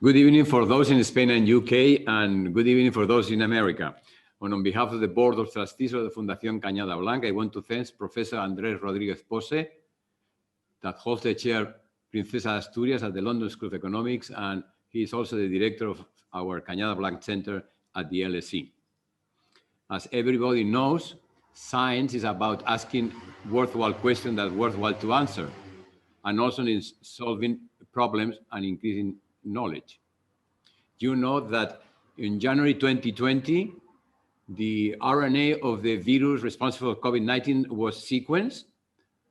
Good evening for those in Spain and UK, and good evening for those in America. And on behalf of the Board of Trustees of the Fundación Cañada Blanch, I want to thank Professor D.Andrés Rodríguez-Pose, that holds the chair Princesa de Asturias at the London School of Economics, and he is also the director of our Cañada Blanch Centre at the LSE. As everybody knows, science is about asking worthwhile questions that are worthwhile to answer, and also in solving problems and increasing knowledge. You know that in January 2020, the RNA of the virus responsible for COVID-19 was sequenced.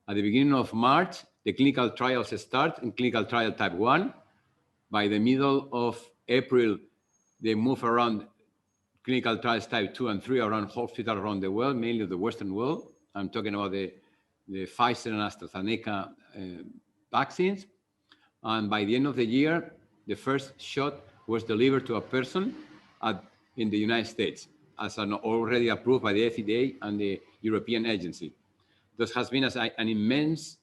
At the beginning of March, the clinical trials start in clinical trial type 1. By the middle of April, they move around clinical trials type 2 and 3 around hospitals around the world, mainly the Western world. I'm talking about the Pfizer and AstraZeneca vaccines. And by the end of the year, the first shot was delivered to a person in the United States as already approved by the FDA and the European agency. This has been an immense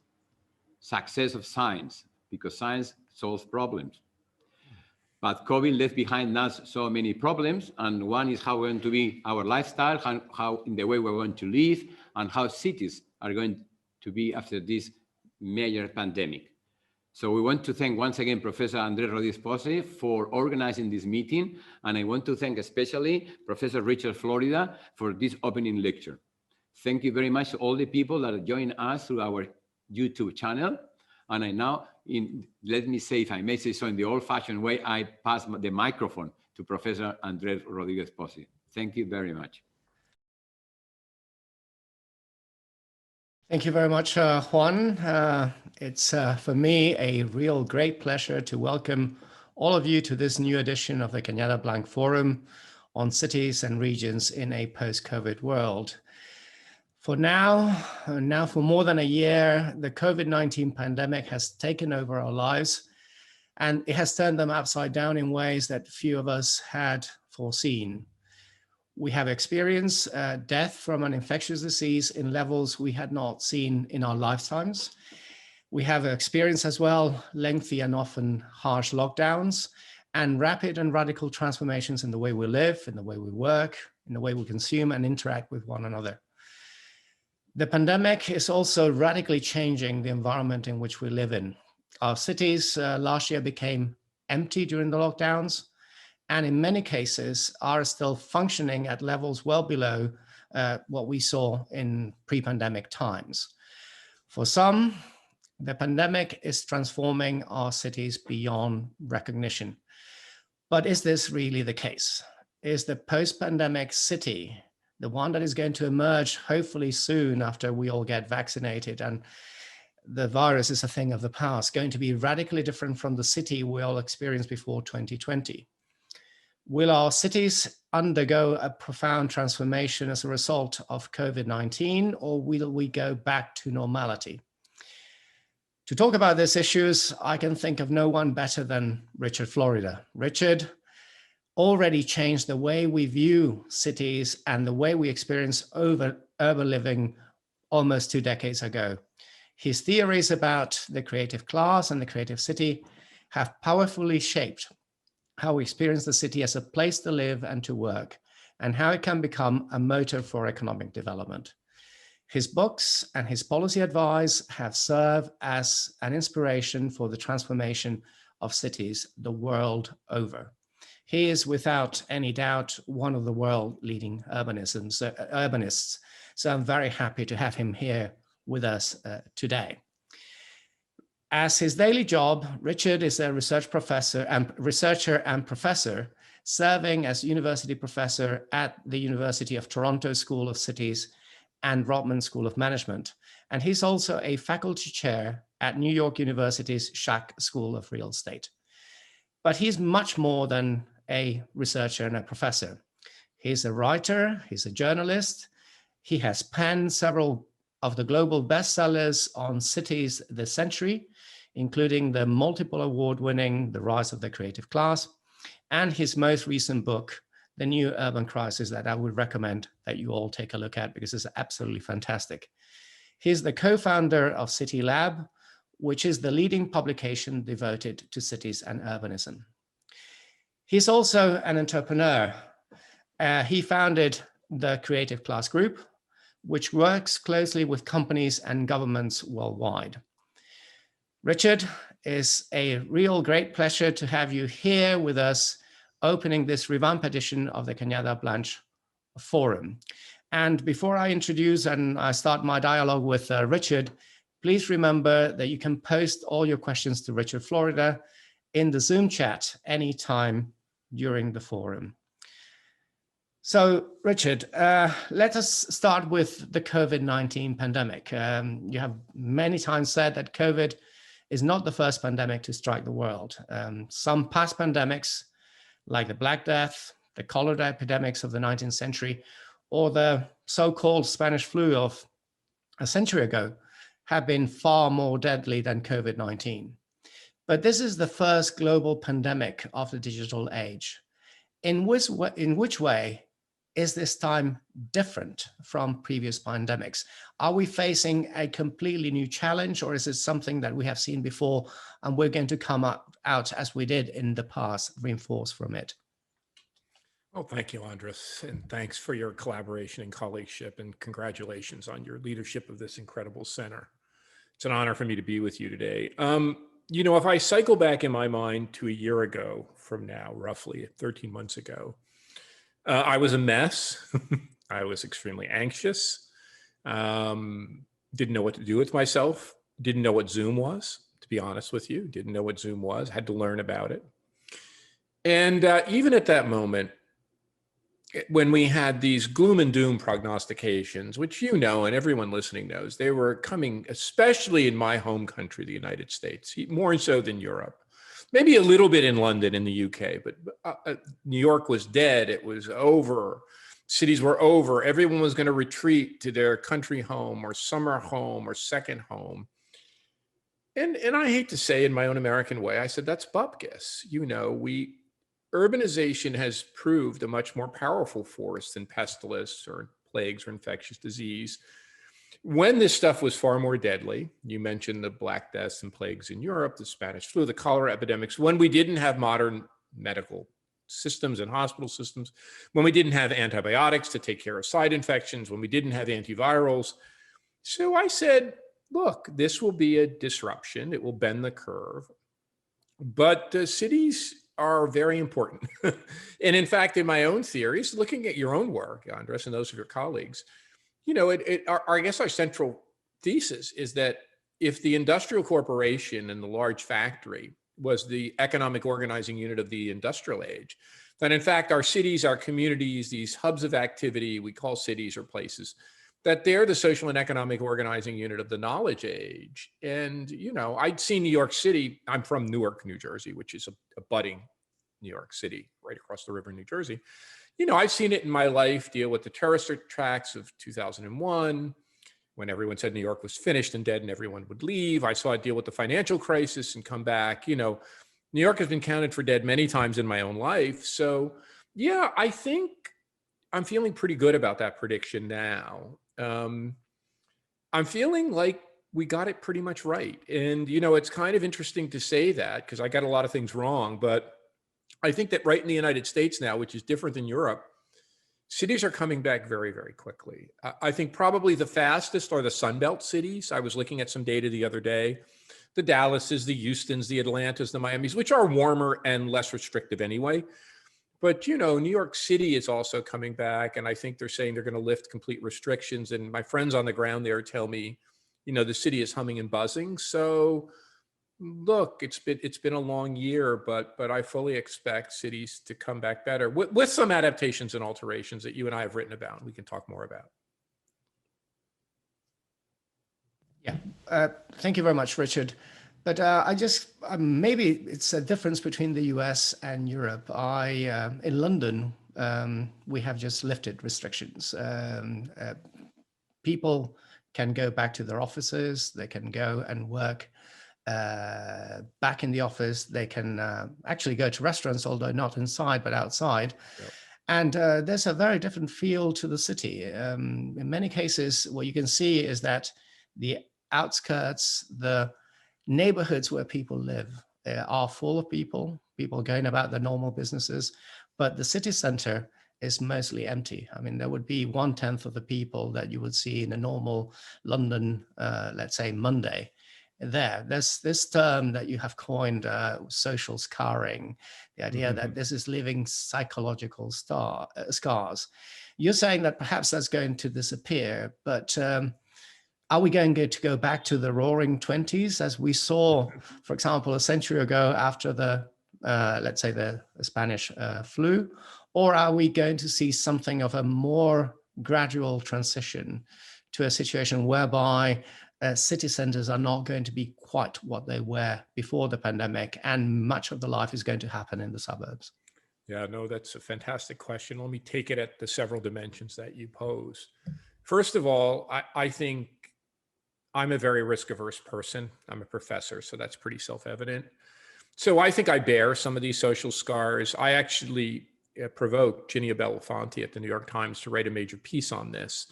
success of science, because science solves problems. But COVID left behind us so many problems, and one is how we're going to be our lifestyle, how in the way we're going to live, and how cities are going to be after this major pandemic. So we want to thank once again Professor D.Andrés Rodríguez-Pose for organizing this meeting, and I want to thank especially Professor Richard Florida for this opening lecture. Thank you very much to all the people that are joining us through our YouTube channel. And I now, let me say, if I may say so in the old-fashioned way, I pass the microphone to Professor D.Andrés Rodríguez-Pose. Thank you very much. Thank you very much, Juan. It's for me a real great pleasure to welcome all of you to this new edition of the Cañada Blanch Forum on cities and regions in a post-COVID world. For now for more than a year, the COVID-19 pandemic has taken over our lives, and it has turned them upside down in ways that few of us had foreseen. We have experienced death from an infectious disease in levels we had not seen in our lifetimes. We have experienced as well lengthy and often harsh lockdowns and rapid and radical transformations in the way we live, in the way we work, in the way we consume and interact with one another. The pandemic is also radically changing the environment in which we live in. Our cities last year became empty during the lockdowns, and in many cases are still functioning at levels well below what we saw in pre-pandemic times. For some, the pandemic is transforming our cities beyond recognition. But is this really the case? Is the post-pandemic city, the one that is going to emerge hopefully soon after we all get vaccinated and the virus is a thing of the past, going to be radically different from the city we all experienced before 2020? Will our cities undergo a profound transformation as a result of COVID-19, or will we go back to normality? To talk about these issues, I can think of no one better than Richard Florida. Richard already changed the way we view cities and the way we experience urban living almost 2 decades ago. His theories about the creative class and the creative city have powerfully shaped how we experience the city as a place to live and to work, and how it can become a motor for economic development. His books and his policy advice have served as an inspiration for the transformation of cities the world over. He is without any doubt one of the world leading urbanists. So I'm very happy to have him here with us today. As his daily job, Richard is a researcher and professor, serving as university professor at the University of Toronto School of Cities and Rotman School of Management. And he's also a faculty chair at New York University's Schack School of Real Estate. But he's much more than a researcher and a professor. He's a writer, he's a journalist. He has penned several of the global bestsellers on cities this century, including the multiple award-winning The Rise of the Creative Class, and his most recent book, The New Urban Crisis, that I would recommend that you all take a look at because it's absolutely fantastic. He's the co-founder of City Lab, which is the leading publication devoted to cities and urbanism. He's also an entrepreneur. He founded the Creative Class Group, which works closely with companies and governments worldwide. Richard, it's a real great pleasure to have you here with us, opening this revamped edition of the Cañada Blanch Forum. And before I introduce and I start my dialogue with Richard, please remember that you can post all your questions to Richard Florida in the Zoom chat anytime during the forum. So, Richard, let us start with the COVID-19 pandemic. You have many times said that COVID is not the first pandemic to strike the world. Some past pandemics, like the Black Death, the cholera epidemics of the 19th century, or the so-called Spanish flu of a century ago, have been far more deadly than COVID-19. But this is the first global pandemic of the digital age. In which way is this time different from previous pandemics? Are we facing a completely new challenge, or is it something that we have seen before and we're going to come out as we did in the past, reinforced from it? Well, thank you, Andres, and thanks for your collaboration and colleagueship, and congratulations on your leadership of this incredible center. It's an honor for me to be with you today. You know, if I cycle back in my mind to a year ago from now, roughly 13 months ago, I was a mess. I was extremely anxious. Didn't know what to do with myself. Didn't know what Zoom was, to be honest with you. Didn't know what Zoom was. Had to learn about it. And even at that moment, when we had these gloom and doom prognostications, which you know and everyone listening knows, they were coming, especially in my home country, the United States, more so than Europe. Maybe a little bit in London, in the UK, but New York was dead. It was over. Cities were over. Everyone was going to retreat to their country home or summer home or second home. And I hate to say, in my own American way, I said, that's bupkis. You know, urbanization has proved a much more powerful force than pestilence or plagues or infectious disease. When this stuff was far more deadly, you mentioned the Black Deaths and plagues in Europe, the Spanish flu, the cholera epidemics, when we didn't have modern medical systems and hospital systems, when we didn't have antibiotics to take care of side infections, when we didn't have antivirals. So I said, look, this will be a disruption. It will bend the curve. But cities are very important. And in fact, in my own theories, looking at your own work, Andres, and those of your colleagues, you know, I guess our central thesis is that if the industrial corporation and the large factory was the economic organizing unit of the industrial age, then in fact, our cities, our communities, these hubs of activity we call cities or places, that they're the social and economic organizing unit of the knowledge age. And, you know, I'd seen New York City. I'm from Newark, New Jersey, which is a budding New York City right across the river in New Jersey. You know, I've seen it in my life deal with the terrorist attacks of 2001, when everyone said New York was finished and dead and everyone would leave. I saw it deal with the financial crisis and come back. You know, New York has been counted for dead many times in my own life. So yeah, I think I'm feeling pretty good about that prediction now. I'm feeling like we got it pretty much right. And, you know, it's kind of interesting to say that because I got a lot of things wrong, but I think that right in the United States now, which is different than Europe, cities are coming back very, very quickly. I think probably the fastest are the Sunbelt cities. I was looking at some data the other day, the Dallases, the Houstons, the Atlantas, the Miamis, which are warmer and less restrictive anyway. But, you know, New York City is also coming back, and I think they're saying they're going to lift complete restrictions. And my friends on the ground there tell me, you know, the city is humming and buzzing. So look, it's been a long year, but I fully expect cities to come back better with some adaptations and alterations that you and I have written about, and we can talk more about. Yeah, thank you very much, Richard. But maybe it's a difference between the US and Europe. In London, we have just lifted restrictions. People can go back to their offices. They can go and work back in the office. They can actually go to restaurants, although not inside, but outside. Yep. And there's a very different feel to the city. In many cases, what you can see is that the outskirts, the neighborhoods where people live are full of people. people going about their normal businesses, but the city center is mostly empty. I mean, there would be 1/10 of the people that you would see in a normal London, let's say Monday. There's this term that you have coined, social scarring, the idea that this is leaving psychological scars. You're saying that perhaps that's going to disappear, but are we going to go back to the roaring 20s as we saw, for example, a century ago after the, let's say the Spanish flu, or are we going to see something of a more gradual transition to a situation whereby city centers are not going to be quite what they were before the pandemic, and much of the life is going to happen in the suburbs? Yeah, no, that's a fantastic question. Let me take it at the several dimensions that you pose. First of all, I think I'm a very risk-averse person. I'm a professor, so that's pretty self-evident. So I think I bear some of these social scars. I actually provoked Ginnia Belafonte at the New York Times to write a major piece on this.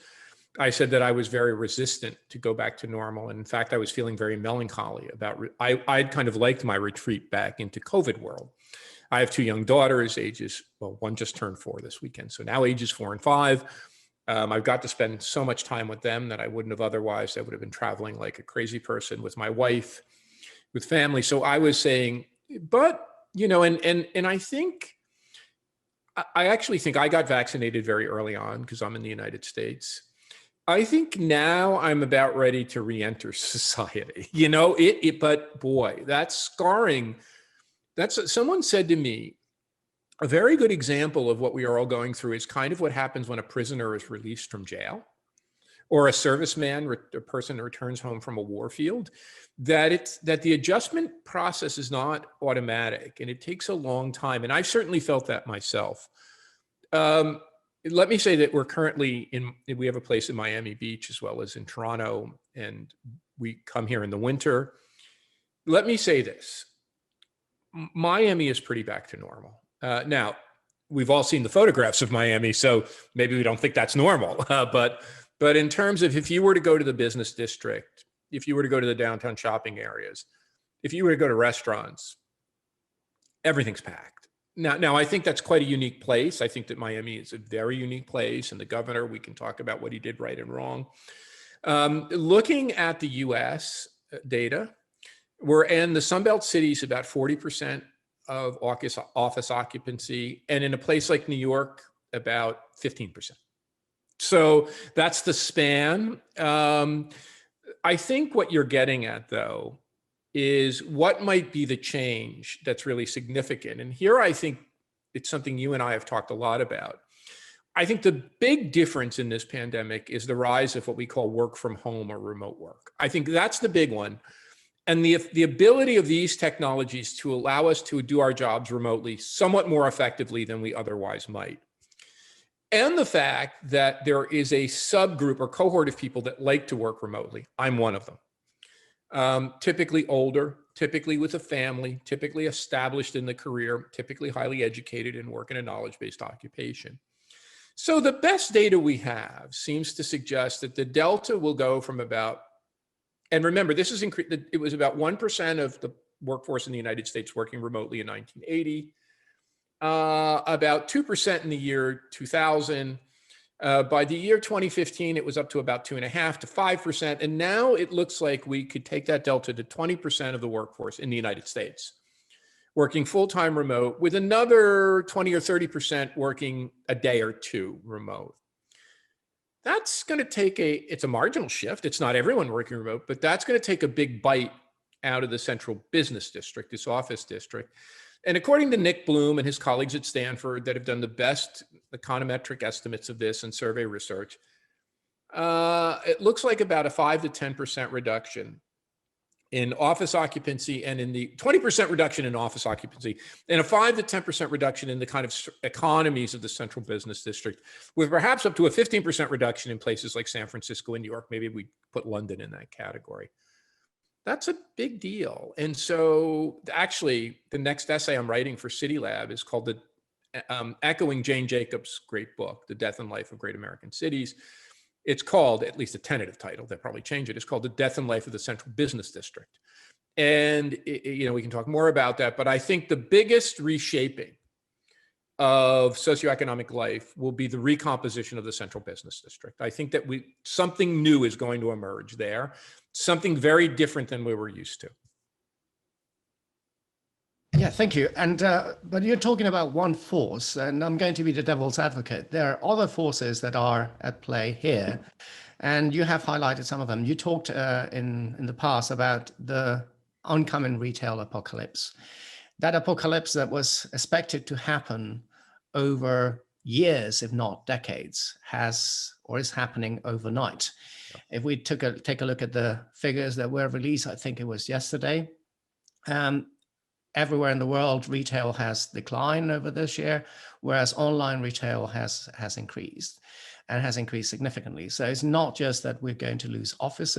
I said that I was very resistant to go back to normal. And in fact, I was feeling very melancholy about, I'd kind of liked my retreat back into COVID world. I have two young daughters, ages, well, one just turned 4 this weekend. So now ages 4 and 5. I've got to spend so much time with them that I wouldn't have otherwise. I would have been traveling like a crazy person with my wife, with family. So I was saying, but, you know, and I think, I actually think I got vaccinated very early on because I'm in the United States. I think now I'm about ready to re-enter society, you know, but boy, that scarring, someone said to me, a very good example of what we are all going through is kind of what happens when a prisoner is released from jail, or a serviceman, a person returns home from a war field, that the adjustment process is not automatic and it takes a long time. And I've certainly felt that myself. Let me say that we're currently we have a place in Miami Beach as well as in Toronto, and we come here in the winter. Let me say this, Miami is pretty back to normal. Now, we've all seen the photographs of Miami, so maybe we don't think that's normal. But in terms of if you were to go to the business district, if you were to go to the downtown shopping areas, if you were to go to restaurants, everything's packed. Now, I think that's quite a unique place. I think that Miami is a very unique place, and the governor, we can talk about what he did right and wrong. Looking at the US data, we're in the Sunbelt cities about 40% of office occupancy, and in a place like New York, about 15%. So that's the span. I think what you're getting at, though, is what might be the change that's really significant. And here I think it's something you and I have talked a lot about. I think the big difference in this pandemic is the rise of what we call work from home or remote work. I think that's the big one. And the ability of these technologies to allow us to do our jobs remotely somewhat more effectively than we otherwise might. And the fact that there is a subgroup or cohort of people that like to work remotely. I'm one of them. Typically older, typically with a family, typically established in the career, typically highly educated and work in a knowledge-based occupation. So the best data we have seems to suggest that the delta will go from about, and remember, this is it was about 1% of the workforce in the United States working remotely in 1980, about 2% in the year 2000. By the year 2015, it was up to about 2.5% to 5%. And now it looks like we could take that delta to 20% of the workforce in the United States working full-time remote, with another 20 or 30% working a day or two remote. That's going to take it's a marginal shift. It's not everyone working remote, but that's going to take a big bite out of the central business district, this office district. And according to Nick Bloom and his colleagues at Stanford that have done the best econometric estimates of this and survey research, it looks like about a 5 to 10% reduction in office occupancy, and in the 20% reduction in office occupancy, and a 5 to 10% reduction in the kind of economies of the central business district, with perhaps up to a 15% reduction in places like San Francisco and New York. Maybe we put London in that category. That's a big deal. And so actually, the next essay I'm writing for CityLab is called echoing Jane Jacobs' great book, The Death and Life of Great American Cities. It's called, at least a tentative title, they'll probably change it, it's called The Death and Life of the Central Business District. And, we can talk more about that, but I think the biggest reshaping of socioeconomic life will be the recomposition of the central business district. I think that something new is going to emerge there, something very different than we were used to. Yeah, thank you. And but you're talking about one force, and I'm going to be the devil's advocate. There are other forces that are at play here, and you have highlighted some of them. You talked in the past about the oncoming retail apocalypse. That apocalypse that was expected to happen over years, if not decades, has or is happening overnight. If we take a look at the figures that were released, I think it was yesterday, everywhere in the world, retail has declined over this year, whereas online retail has increased, and has increased significantly. So it's not just that we're going to lose office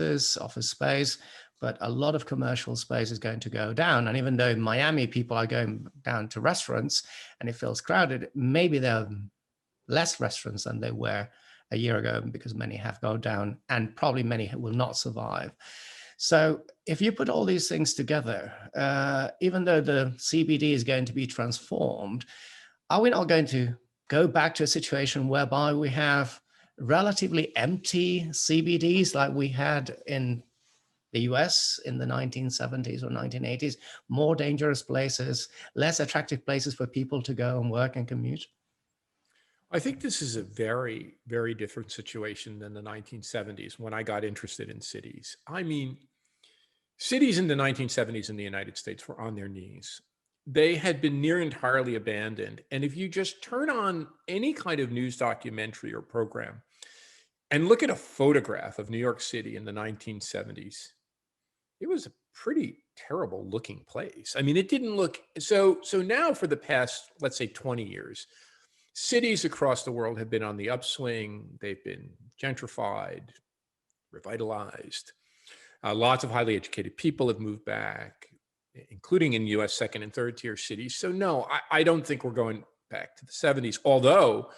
space, but a lot of commercial space is going to go down. And even though in Miami, people are going down to restaurants and it feels crowded, maybe there are less restaurants than they were a year ago, because many have gone down and probably many will not survive. So if you put all these things together, even though the CBD is going to be transformed, are we not going to go back to a situation whereby we have relatively empty CBDs like we had in the US in the 1970s or 1980s, more dangerous places, less attractive places for people to go and work and commute? I think this is a very, very different situation than the 1970s when I got interested in cities. I mean, cities in the 1970s in the United States were on their knees. They had been near entirely abandoned. And if you just turn on any kind of news documentary or program and look at a photograph of New York City in the 1970s, it was a pretty terrible looking place. I mean, it didn't look so now for the past, let's say 20 years, cities across the world have been on the upswing. They've been gentrified, revitalized. Lots of highly educated people have moved back, including in US second and third tier cities. So no, I don't think we're going back to the 70s, although,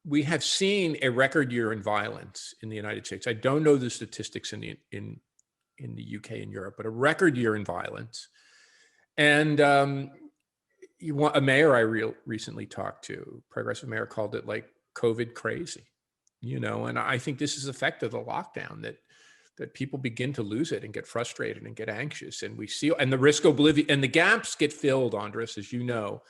we have seen a record year in violence in the United States. I don't know the statistics in the UK and Europe, but a record year in violence. And a mayor I recently talked to, progressive mayor, called it like COVID crazy, and I think this is effect of the lockdown, that people begin to lose it and get frustrated and get anxious. And we see, and the risk oblivion, and the gaps get filled, Andres, as you know,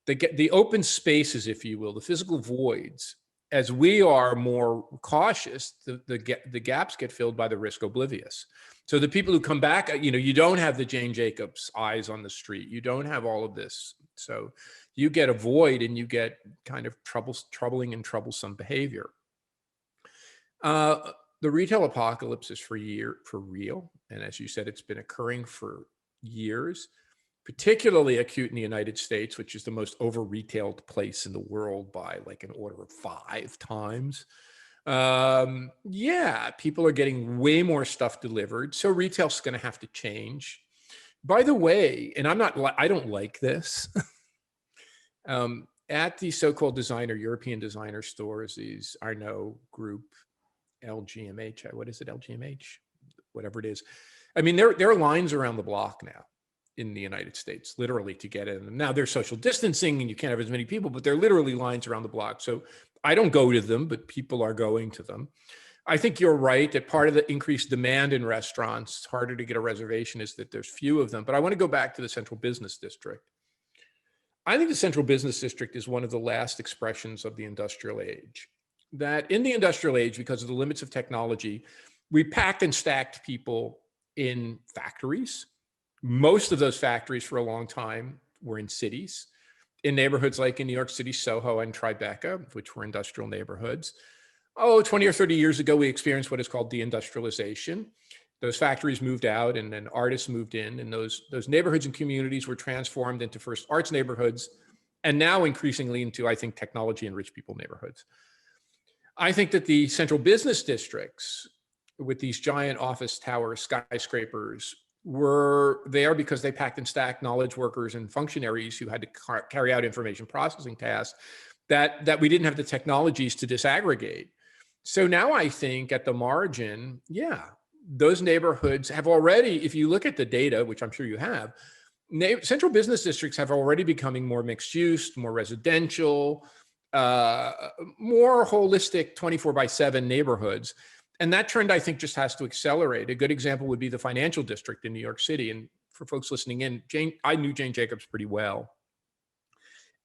the open spaces, if you will, the physical voids. As we are more cautious, the gaps get filled by the risk oblivious. So the people who come back, you don't have the Jane Jacobs eyes on the street. You don't have all of this. So you get a void and you get kind of troubling and troublesome behavior. The retail apocalypse is for real. And as you said, it's been occurring for years, particularly acute in the United States, which is the most over-retailed place in the world by like an order of 5 times. People are getting way more stuff delivered. So retail's going to have to change. By the way, and I don't like this, at the so-called European designer stores, these Arnault Group, LGMH, what is it, LGMH? Whatever it is. I mean, there are lines around the block now in the United States, literally, to get in. Now there's social distancing and you can't have as many people, but there are literally lines around the block. So I don't go to them, but people are going to them. I think you're right that part of the increased demand in restaurants, it's harder to get a reservation, is that there's few of them. But I want to go back to the central business district. I think the central business district is one of the last expressions of the industrial age. That in the industrial age, because of the limits of technology, we packed and stacked people in factories. Most of those factories for a long time were in cities, in neighborhoods like in New York City, Soho and Tribeca, which were industrial neighborhoods. 20 or 30 years ago, we experienced what is called deindustrialization. Those factories moved out and then artists moved in, and those neighborhoods and communities were transformed into first arts neighborhoods, and now increasingly into, I think, technology and rich people neighborhoods. I think that the central business districts with these giant office towers, skyscrapers, were there because they packed and stacked knowledge workers and functionaries who had to carry out information processing tasks that we didn't have the technologies to disaggregate. So now I think at the margin, those neighborhoods have already, if you look at the data, which I'm sure you have, central business districts have already becoming more mixed use, more residential, more holistic 24/7 neighborhoods. And that trend, I think, just has to accelerate. A good example would be the financial district in New York City. And for folks listening in, I knew Jane Jacobs pretty well.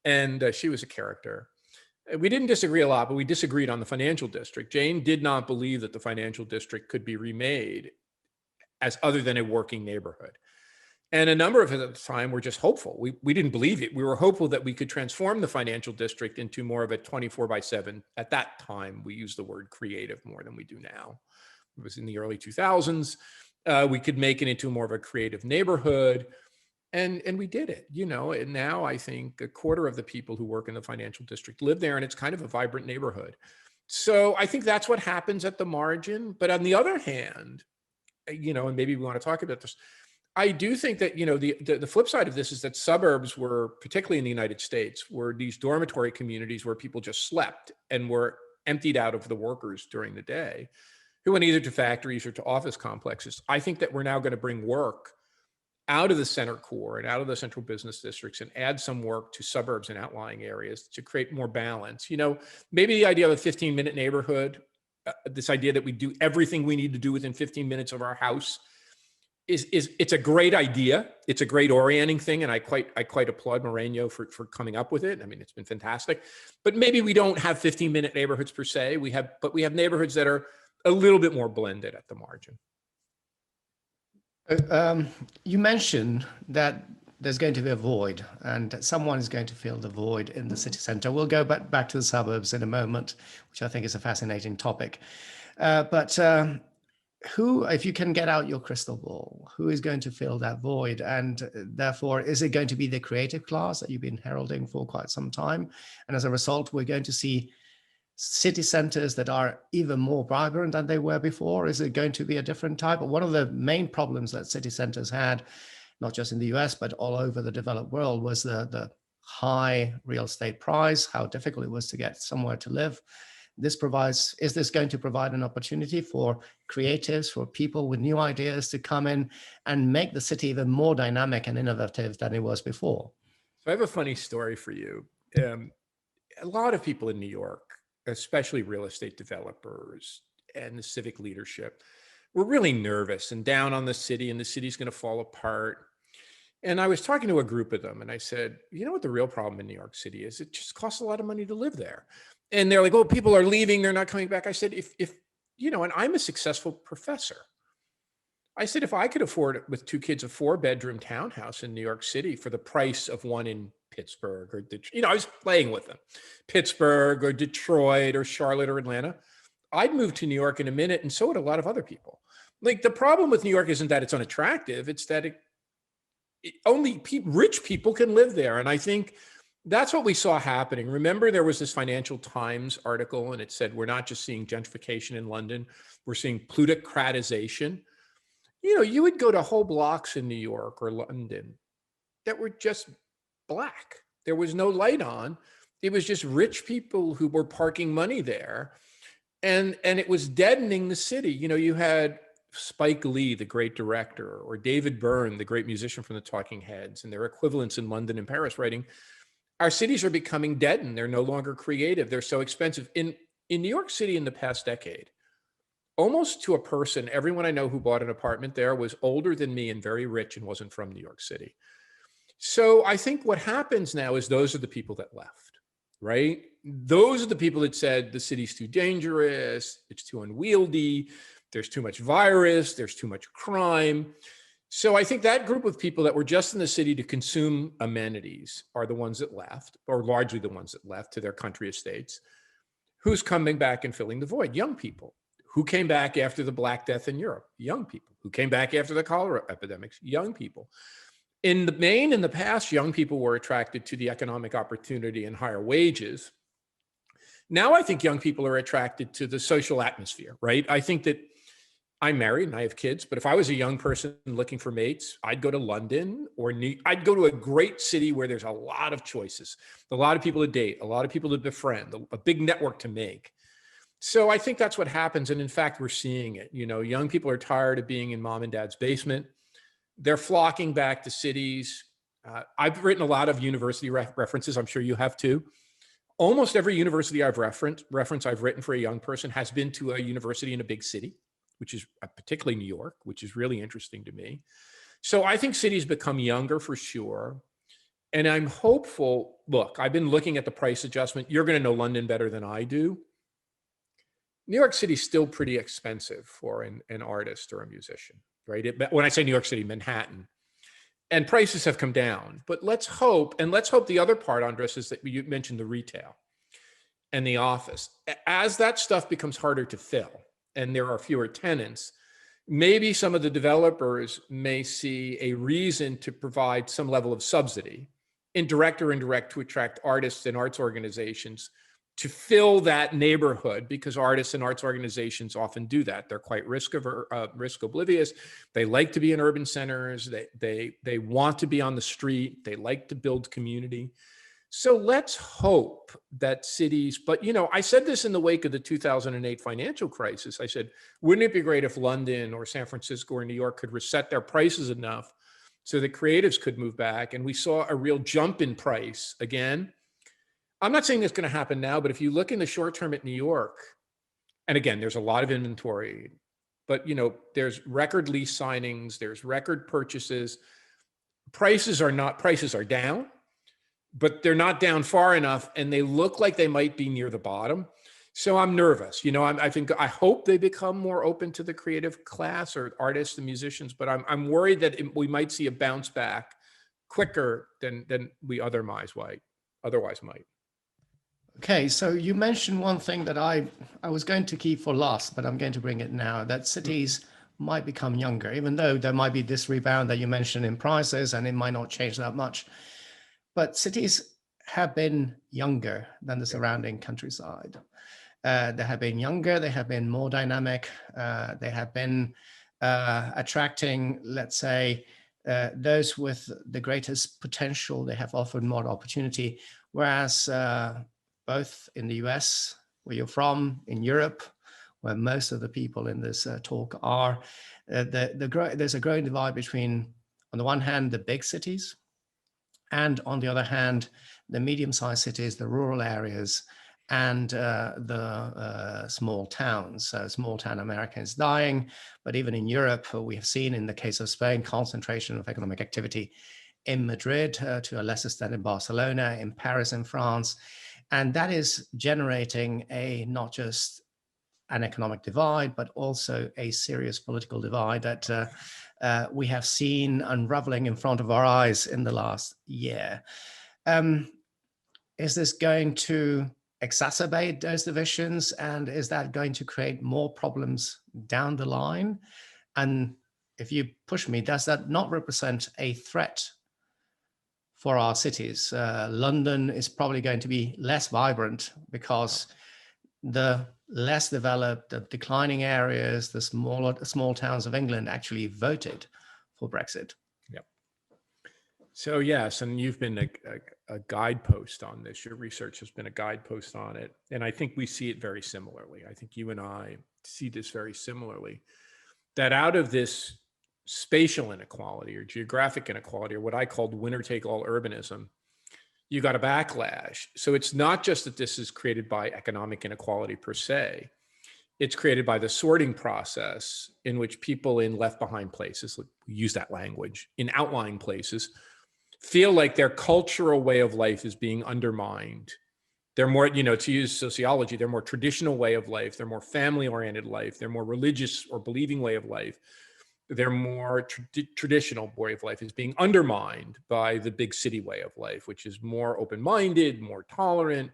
And she was a character. We didn't disagree a lot, but we disagreed on the financial district. Jane did not believe that the financial district could be remade as other than a working neighborhood. And a number of us at the time were just hopeful. We didn't believe it. We were hopeful that we could transform the financial district into more of a 24/7. At that time, we used the word creative more than we do now. It was in the early 2000s. We could make it into more of a creative neighborhood. And we did it, and now I think a quarter of the people who work in the financial district live there, and it's kind of a vibrant neighborhood. So I think that's what happens at the margin. But on the other hand, and maybe we want to talk about this, I do think that, the flip side of this is that suburbs were, particularly in the United States, were these dormitory communities where people just slept and were emptied out of the workers during the day, who went either to factories or to office complexes. I think that we're now going to bring work out of the center core and out of the central business districts and add some work to suburbs and outlying areas to create more balance. Maybe the idea of a 15-minute neighborhood, this idea that we do everything we need to do within 15 minutes of our house, it's a great idea. It's a great orienting thing, and I quite applaud Moreno for coming up with it. I mean, it's been fantastic. But maybe we don't have 15-minute neighborhoods per se. We have neighborhoods that are a little bit more blended at the margin. You mentioned that there's going to be a void, and someone is going to fill the void in the city center. We'll go back to the suburbs in a moment, which I think is a fascinating topic. But who, if you can get out your crystal ball, who is going to fill that void? And therefore, is it going to be the creative class that you've been heralding for quite some time? And as a result, we're going to see city centers that are even more vibrant than they were before? Is it going to be a different type? One of the main problems that city centers had, not just in the US, but all over the developed world, was the high real estate price, how difficult it was to get somewhere to live. Is this going to provide an opportunity for creatives, for people with new ideas to come in and make the city even more dynamic and innovative than it was before? So I have a funny story for you. A lot of people in New York, especially real estate developers and the civic leadership, were really nervous and down on the city, and the city's going to fall apart. And I was talking to a group of them, and I said, you know what the real problem in New York City is? It just costs a lot of money to live there. And they're like, oh, people are leaving, they're not coming back. I said, if and I'm a successful professor. I said, if I could afford, with 2 kids, a 4-bedroom townhouse in New York City for the price of one in Pittsburgh or I was playing with them, Pittsburgh or Detroit or Charlotte or Atlanta, I'd move to New York in a minute, and so would a lot of other people. Like, the problem with New York isn't that it's unattractive, it's that only rich people can live there. And I think that's what we saw happening. Remember, there was this Financial Times article, and it said, we're not just seeing gentrification in London, we're seeing plutocratization. You would go to whole blocks in New York or London that were just black. There was no light on. It was just rich people who were parking money there. And it was deadening the city. You had Spike Lee, the great director, or David Byrne, the great musician from the Talking Heads, and their equivalents in London and Paris writing, our cities are becoming deadened. They're no longer creative. They're so expensive. In New York City in the past decade, almost to a person, everyone I know who bought an apartment there was older than me and very rich and wasn't from New York City. So I think what happens now is those are the people that left, right? Those are the people that said the city's too dangerous, it's too unwieldy, there's too much virus, there's too much crime. So I think that group of people that were just in the city to consume amenities are the ones that left, or largely the ones that left to their country estates. Who's coming back and filling the void? Young people. Who came back after the Black Death in Europe? Young people. Who came back after the cholera epidemics? Young people. In the main, in the past, young people were attracted to the economic opportunity and higher wages. Now I think young people are attracted to the social atmosphere, right? I think that I'm married and I have kids, but if I was a young person looking for mates, I'd go to London or I'd go to a great city where there's a lot of choices, a lot of people to date, a lot of people to befriend, a big network to make. So I think that's what happens. And in fact, we're seeing it. You know, young people are tired of being in mom and dad's basement. They're flocking back to cities. I've written a lot of university references. I'm sure you have too. Almost every university I've reference I've written for a young person has been to a university in a big city, which is particularly New York, which is really interesting to me. So I think cities become younger for sure. And I'm hopeful. Look, I've been looking at the price adjustment. You're going to know London better than I do. New York City is still pretty expensive for an artist or a musician, right? When I say New York City, Manhattan. And prices have come down. But let's hope the other part, Andres, is that you mentioned the retail and the office. As that stuff becomes harder to fill and there are fewer tenants, maybe some of the developers may see a reason to provide some level of subsidy, indirect or indirect, to attract artists and arts organizations to fill that neighborhood, because artists and arts organizations often do that. They're quite risk oblivious. They like to be in urban centers. They want to be on the street. They like to build community. So let's hope that cities, but you know, I said this in the wake of the 2008 financial crisis. I said, wouldn't it be great if London or San Francisco or New York could reset their prices enough so that creatives could move back? And we saw a real jump in price again. I'm not saying it's going to happen now, but if you look in the short term at New York, and again, there's a lot of inventory, but you know, there's record lease signings, there's record purchases. Prices are down, but they're not down far enough, and they look like they might be near the bottom. So I'm nervous. You know, I hope they become more open to the creative class or artists and musicians, but I'm worried that we might see a bounce back quicker than we otherwise might. Okay, so you mentioned one thing that I was going to keep for last, but I'm going to bring it now, that cities might become younger, even though there might be this rebound that you mentioned in prices, and it might not change that much. But cities have been younger than the surrounding countryside. They have been younger, they have been more dynamic, they have been attracting, let's say, those with the greatest potential. They have offered more opportunity, whereas both in the US, where you're from, in Europe, where most of the people in this talk are, there's a growing divide between, on the one hand, the big cities, and on the other hand, the medium-sized cities, the rural areas, and the small towns. So small town America is dying, but even in Europe, we have seen in the case of Spain, concentration of economic activity in Madrid, to a lesser extent in Barcelona, in Paris, in France. And that is generating not just an economic divide, but also a serious political divide that we have seen unraveling in front of our eyes in the last year. Is this going to exacerbate those divisions? And is that going to create more problems down the line? And if you push me, does that not represent a threat for our cities? London is probably going to be less vibrant because the less developed, the declining areas, the small towns of England actually voted for Brexit. Yep. So yes, and you've been a guidepost on this. Your research has been a guidepost on it. And I think we see it very similarly. I think you and I see this very similarly, that out of this spatial inequality or geographic inequality, or what I called winner-take-all urbanism, you got a backlash. So it's not just that this is created by economic inequality per se. It's created by the sorting process in which people in left behind places, we use that language, in outlying places, feel like their cultural way of life is being undermined. They're more, to use sociology, they're more traditional way of life, they're more family-oriented life, they're more religious or believing way of life. Their more traditional way of life is being undermined by the big city way of life, which is more open-minded, more tolerant,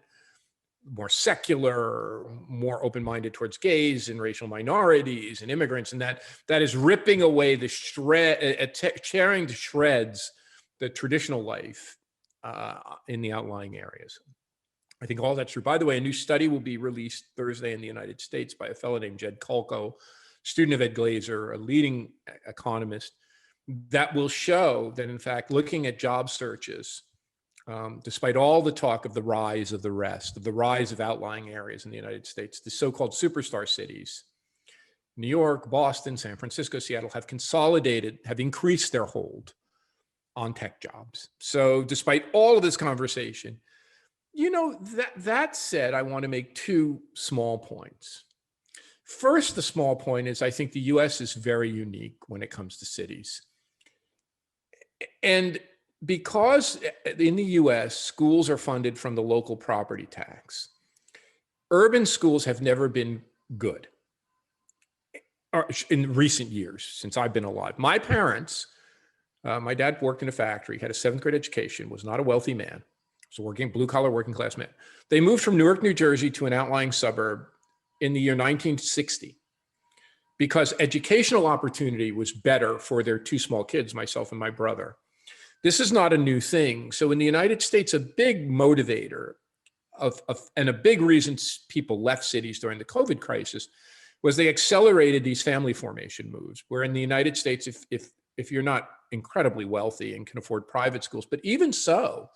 more secular, more open-minded towards gays and racial minorities and immigrants. And that is ripping away tearing to shreds the traditional life in the outlying areas. I think all that's true. By the way, a new study will be released Thursday in the United States by a fellow named Jed Kolko, student of Ed Glazer, a leading economist, that will show that, in fact, looking at job searches despite all the talk of the rise of the rest, of the rise of outlying areas in the United States, the so-called superstar cities, New York, Boston, San Francisco, Seattle, have consolidated, have increased their hold on tech jobs. So despite all of this conversation, you know, that said, I want to make two small points. First, the small point is I think the US is very unique when it comes to cities. And because in the US, schools are funded from the local property tax, urban schools have never been good in recent years since I've been alive. My parents, my dad worked in a factory, had a 7th grade education, was not a wealthy man, was a working, blue-collar working class man. They moved from Newark, New Jersey to an outlying suburb in the year 1960 because educational opportunity was better for their two small kids, myself and my brother. This is not a new thing. So in the United States, a big motivator and a big reason people left cities during the COVID crisis was they accelerated these family formation moves, where in the United States, if you're not incredibly wealthy and can afford private schools, but even so,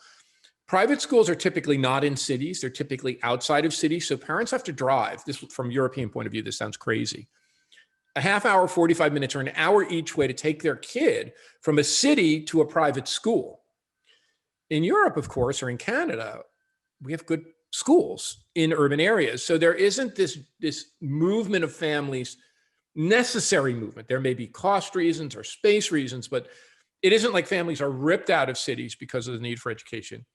private schools are typically not in cities, they're typically outside of cities, so parents have to drive. This, from a European point of view, this sounds crazy. A half hour, 45 minutes, or an hour each way to take their kid from a city to a private school. In Europe, of course, or in Canada, we have good schools in urban areas. So there isn't this movement of families, necessary movement. There may be cost reasons or space reasons, but it isn't like families are ripped out of cities because of the need for education.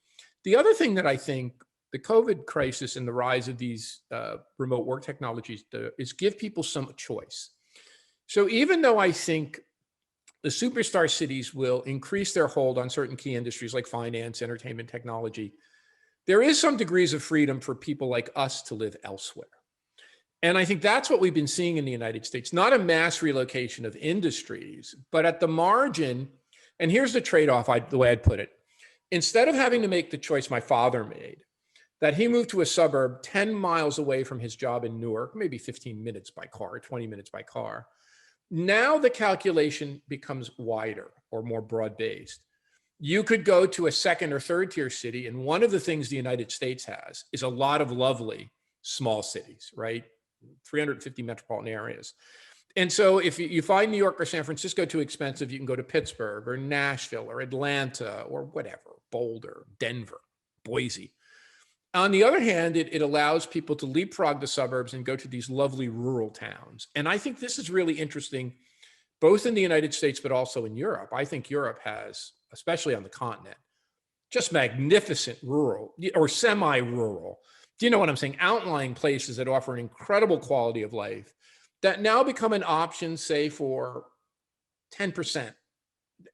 The other thing that I think the COVID crisis and the rise of these remote work technologies is give people some choice. So even though I think the superstar cities will increase their hold on certain key industries like finance, entertainment, technology, there is some degrees of freedom for people like us to live elsewhere. And I think that's what we've been seeing in the United States, not a mass relocation of industries, but at the margin, and here's the trade-off, the way I'd put it. Instead of having to make the choice my father made, that he moved to a suburb 10 miles away from his job in Newark, maybe 15 minutes by car, 20 minutes by car, now the calculation becomes wider or more broad-based. You could go to a second or third tier city, and one of the things the United States has is a lot of lovely small cities, right? 350 metropolitan areas. And so if you find New York or San Francisco too expensive, you can go to Pittsburgh or Nashville or Atlanta or whatever, Boulder, Denver, Boise. On the other hand, it allows people to leapfrog the suburbs and go to these lovely rural towns. And I think this is really interesting, both in the United States, but also in Europe. I think Europe has, especially on the continent, just magnificent rural or semi-rural, do you know what I'm saying? Outlying places that offer an incredible quality of life that now become an option, say, for 10%.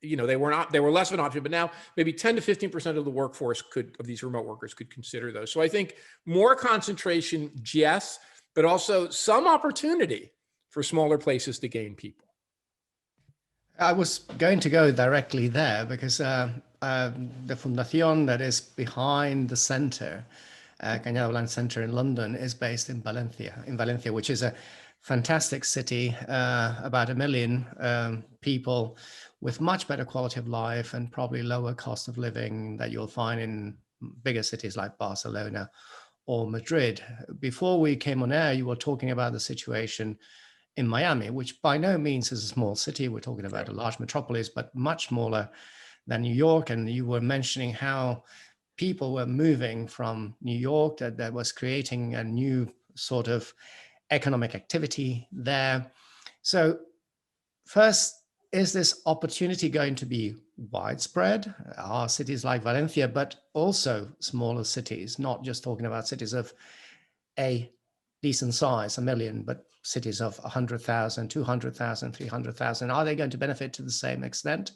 You know, they were less of an option, but now maybe 10 to 15% of the workforce of these remote workers could consider those. So I think more concentration, yes, but also some opportunity for smaller places to gain people. I was going to go directly there because the Fundación that is behind the center, Cañada Blanch Centre in London, is based in Valencia, which is a fantastic city, about 1 million people with much better quality of life and probably lower cost of living that you'll find in bigger cities like Barcelona or Madrid. Before we came on air, you were talking about the situation in Miami, which by no means is a small city. We're talking about a large metropolis, but much smaller than New York. And you were mentioning how people were moving from New York, that was creating a new sort of economic activity there. So first, is this opportunity going to be widespread? Are cities like Valencia, but also smaller cities, not just talking about cities of a decent size, 1 million, but cities of 100,000, 200,000, 300,000, are they going to benefit to the same extent?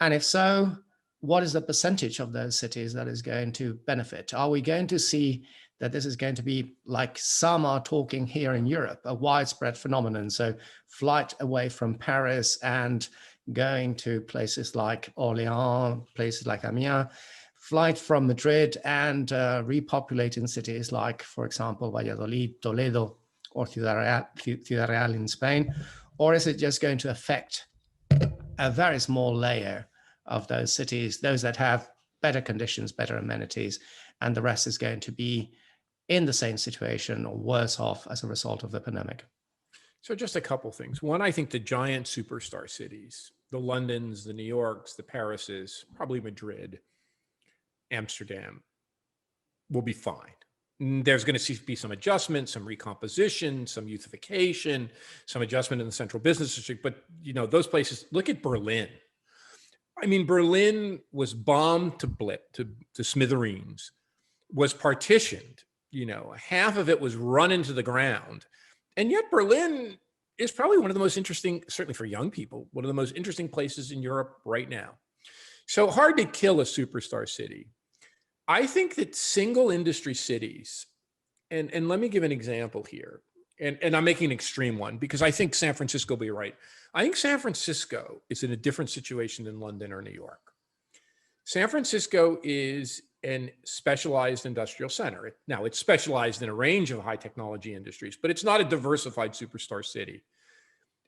And if so, what is the percentage of those cities that is going to benefit? Are we going to see that this is going to be like some are talking here in Europe, a widespread phenomenon? So flight away from Paris and going to places like Orléans, places like Amiens, flight from Madrid and repopulating cities like, for example, Valladolid, Toledo, or Ciudad Real in Spain? Or is it just going to affect a very small layer of those cities, those that have better conditions, better amenities, and the rest is going to be in the same situation or worse off as a result of the pandemic? So just a couple things. One, I think the giant superstar cities, the Londons, the New Yorks, the Parises, probably Madrid, Amsterdam, will be fine. There's going to be some adjustment, some recomposition, some youthification, some adjustment in the central business district. But, you know, those places, look at Berlin. I mean, Berlin was bombed to smithereens, was partitioned, you know, half of it was run into the ground. And yet Berlin is probably one of the most interesting, certainly for young people, one of the most interesting places in Europe right now. So hard to kill a superstar city. I think that single industry cities, and let me give an example here, and I'm making an extreme one because I think San Francisco will be right. I think San Francisco is in a different situation than London or New York. San Francisco is a specialized industrial center. Now, it's specialized in a range of high technology industries, but it's not a diversified superstar city.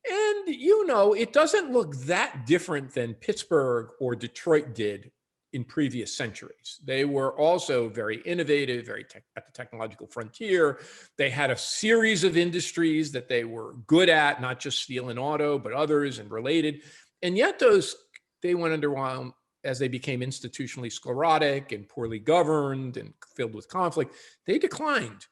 And, you know, it doesn't look that different than Pittsburgh or Detroit did in previous centuries. They were also very innovative, at the technological frontier. They had a series of industries that they were good at, not just steel and auto, but others and related. And yet they went underwhelmed as they became institutionally sclerotic and poorly governed and filled with conflict. They declined.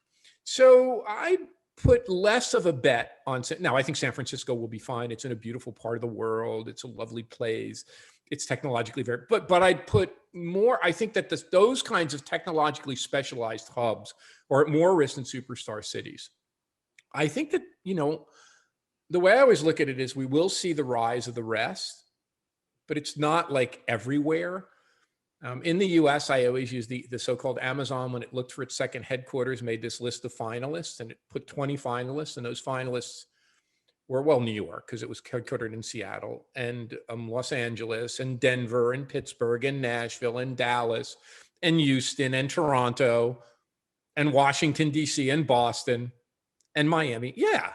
So I put less of a bet on, now I think San Francisco will be fine. It's in a beautiful part of the world. It's a lovely place. It's technologically but I'd put more, I think that those kinds of technologically specialized hubs are at more risk than superstar cities. I think that, you know, the way I always look at it is we will see the rise of the rest, but it's not like everywhere. In the US, I always use the so-called Amazon, when it looked for its second headquarters, made this list of finalists, and it put 20 finalists, and those finalists were, well, New York, because it was headquartered in Seattle, and Los Angeles, and Denver, and Pittsburgh, and Nashville, and Dallas, and Houston, and Toronto, and Washington, D.C., and Boston, and Miami. Yeah,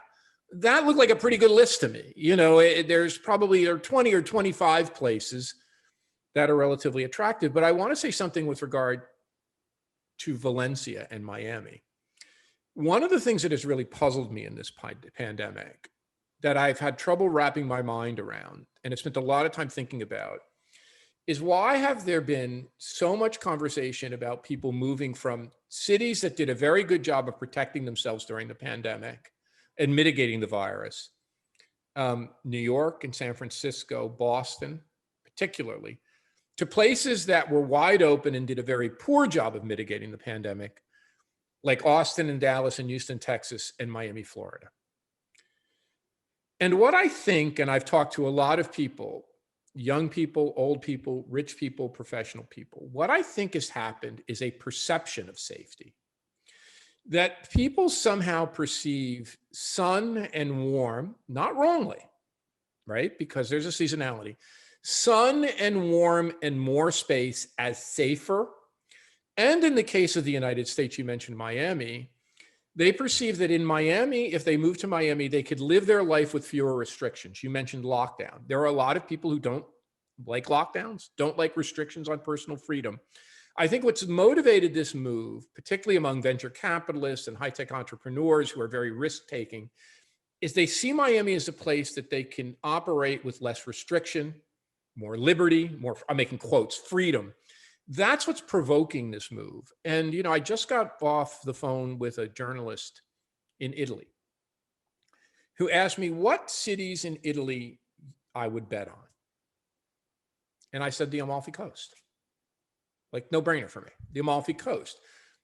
that looked like a pretty good list to me. You know, there are 20 or 25 places that are relatively attractive. But I want to say something with regard to Valencia and Miami. One of the things that has really puzzled me in this pandemic, that I've had trouble wrapping my mind around, and I spent a lot of time thinking about, is why have there been so much conversation about people moving from cities that did a very good job of protecting themselves during the pandemic and mitigating the virus, New York and San Francisco, Boston particularly, to places that were wide open and did a very poor job of mitigating the pandemic, like Austin and Dallas and Houston, Texas, and Miami, Florida. And what I think, and I've talked to a lot of people, young people, old people, rich people, professional people, what I think has happened is a perception of safety. That people somehow perceive sun and warm, not wrongly, right? Because there's a seasonality, sun and warm and more space as safer. And in the case of the United States, you mentioned Miami, they perceive that in Miami, if they move to Miami, they could live their life with fewer restrictions. You mentioned lockdown. There are a lot of people who don't like lockdowns, don't like restrictions on personal freedom. I think what's motivated this move, particularly among venture capitalists and high-tech entrepreneurs who are very risk-taking, is they see Miami as a place that they can operate with less restriction, more liberty, more, I'm making quotes, freedom. That's what's provoking this move. And, you know, I just got off the phone with a journalist in Italy who asked me what cities in Italy I would bet on. And I said the Amalfi Coast. Like, no brainer for me, the Amalfi Coast.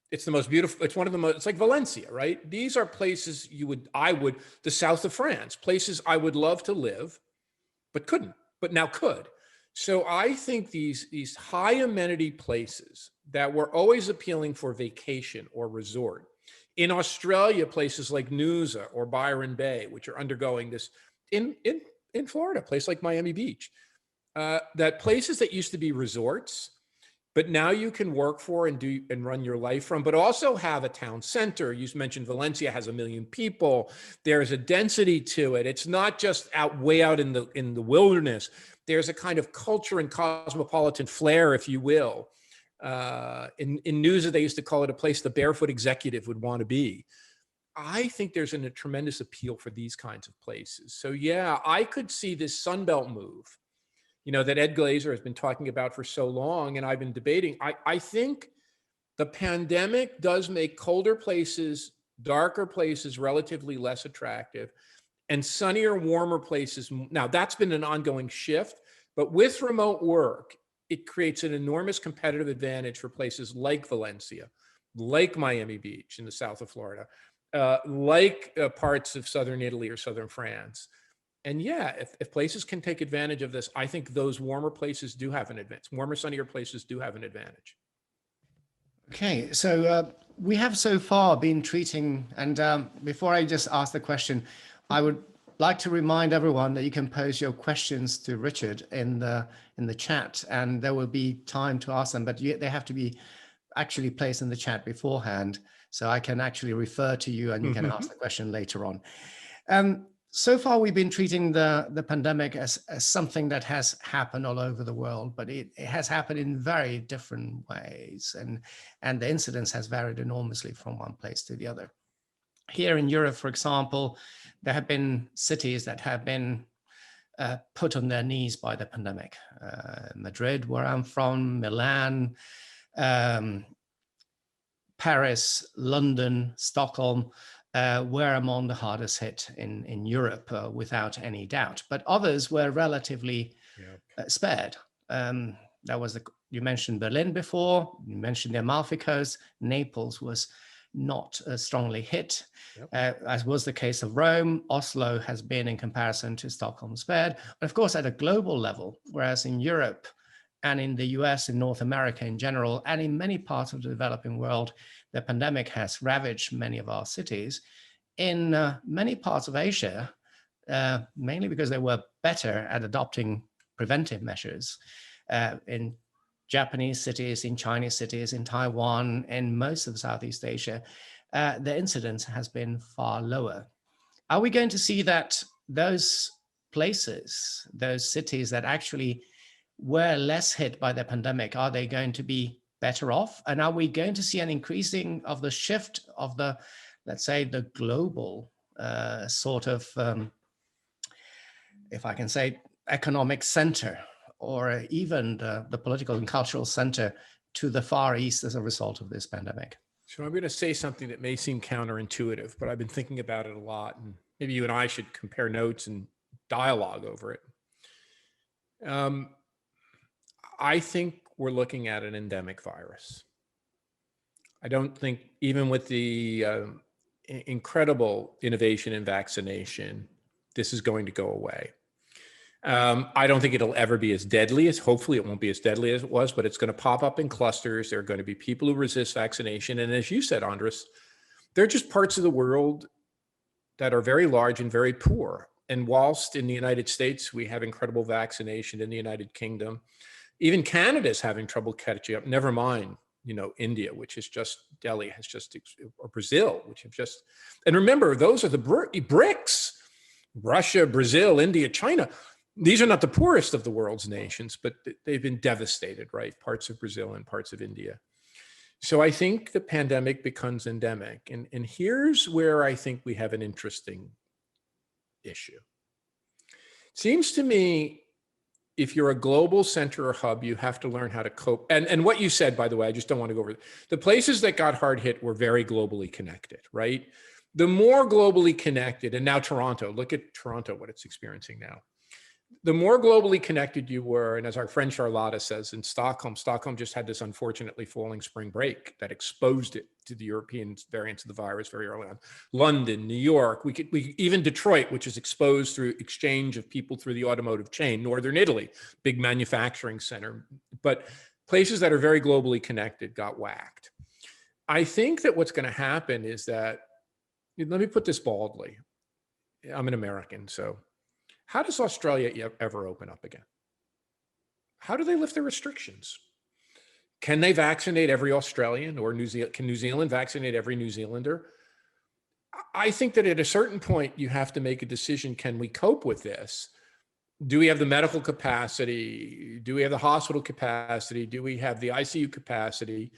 It's the most beautiful, it's one of the most, it's like Valencia, right? These are places the south of France, places I would love to live, but couldn't, but now could. So I think these high amenity places that were always appealing for vacation or resort, in Australia, places like Noosa or Byron Bay, which are undergoing this, in Florida, a place like Miami Beach, that places that used to be resorts, but now you can work for and run your life from, but also have a town center. You mentioned Valencia has 1 million people. There's a density to it. It's not just way out in the wilderness. There's a kind of culture and cosmopolitan flair, if you will. In news, they used to call it a place the barefoot executive would want to be. I think there's a tremendous appeal for these kinds of places. So yeah, I could see this Sunbelt move, that Ed Glazer has been talking about for so long, and I've been debating. I think the pandemic does make colder places, darker places relatively less attractive, and sunnier, warmer places. Now, that's been an ongoing shift, but with remote work, it creates an enormous competitive advantage for places like Valencia, like Miami Beach in the south of Florida, like parts of southern Italy or southern France. And yeah, if places can take advantage of this, I think those warmer places do have an advantage. Warmer, sunnier places do have an advantage. Okay, so we have so far been treating, and before I just ask the question, I would like to remind everyone that you can pose your questions to Richard in the chat, and there will be time to ask them, but they have to be actually placed in the chat beforehand, so I can actually refer to you and you can ask the question later on. So far, we've been treating the pandemic as something that has happened all over the world, but it has happened in very different ways, and the incidence has varied enormously from one place to the other. Here in Europe, for example, there have been cities that have been put on their knees by the pandemic. Madrid, where I'm from, Milan, Paris, London, Stockholm, were among the hardest hit in Europe, without any doubt. But others were relatively spared. You mentioned Berlin before, you mentioned the Amalfi Coast. Naples was not strongly hit, as was the case of Rome. Oslo has been, in comparison to Stockholm, spared. But of course, at a global level, whereas in Europe and in the US, in North America in general, and in many parts of the developing world, the pandemic has ravaged many of our cities. In many parts of Asia, mainly because they were better at adopting preventive measures, in Japanese cities, in Chinese cities, in Taiwan, in most of Southeast Asia, the incidence has been far lower. Are we going to see that those places, those cities that actually were less hit by the pandemic, are they going to be better off? And are we going to see an increasing of the shift of the, let's say, the global sort of, if I can say, economic center, or even the political and cultural center to the Far East as a result of this pandemic? So I'm going to say something that may seem counterintuitive, but I've been thinking about it a lot, and maybe you and I should compare notes and dialogue over it. I think we're looking at an endemic virus. I don't think, even with the incredible innovation in vaccination, this is going to go away. I don't think it'll ever be as deadly as, hopefully it won't be as deadly as it was, but it's going to pop up in clusters. There are going to be people who resist vaccination. And as you said, Andres, there are just parts of the world that are very large and very poor. And whilst in the United States, we have incredible vaccination, in the United Kingdom, even Canada is having trouble catching up, never mind, India, which is just, Delhi has just, or Brazil, which have just, and remember, those are the BRICS, Russia, Brazil, India, China. These are not the poorest of the world's nations, but they've been devastated, right? Parts of Brazil and parts of India. So I think the pandemic becomes endemic. And here's where I think we have an interesting issue. It seems to me, if you're a global center or hub, you have to learn how to cope. And what you said, by the way, I just don't want to go over it. The places that got hard hit were very globally connected, right? The more globally connected, and now Toronto, look at Toronto, what it's experiencing now. The more globally connected you were, and as our friend Charlotta says, in Stockholm just had this unfortunately falling spring break that exposed it to the European variants of the virus very early on. London, New York, even Detroit, which is exposed through exchange of people through the automotive chain, Northern Italy, big manufacturing center. But places that are very globally connected got whacked. I think that what's going to happen is that, let me put this baldly. I'm an American, so how does Australia ever open up again? How do they lift their restrictions? Can they vaccinate every Australian, or can New Zealand vaccinate every New Zealander? I think that at a certain point, you have to make a decision. Can we cope with this Do we have the medical capacity? Do we have the hospital capacity? Do we have the ICU capacity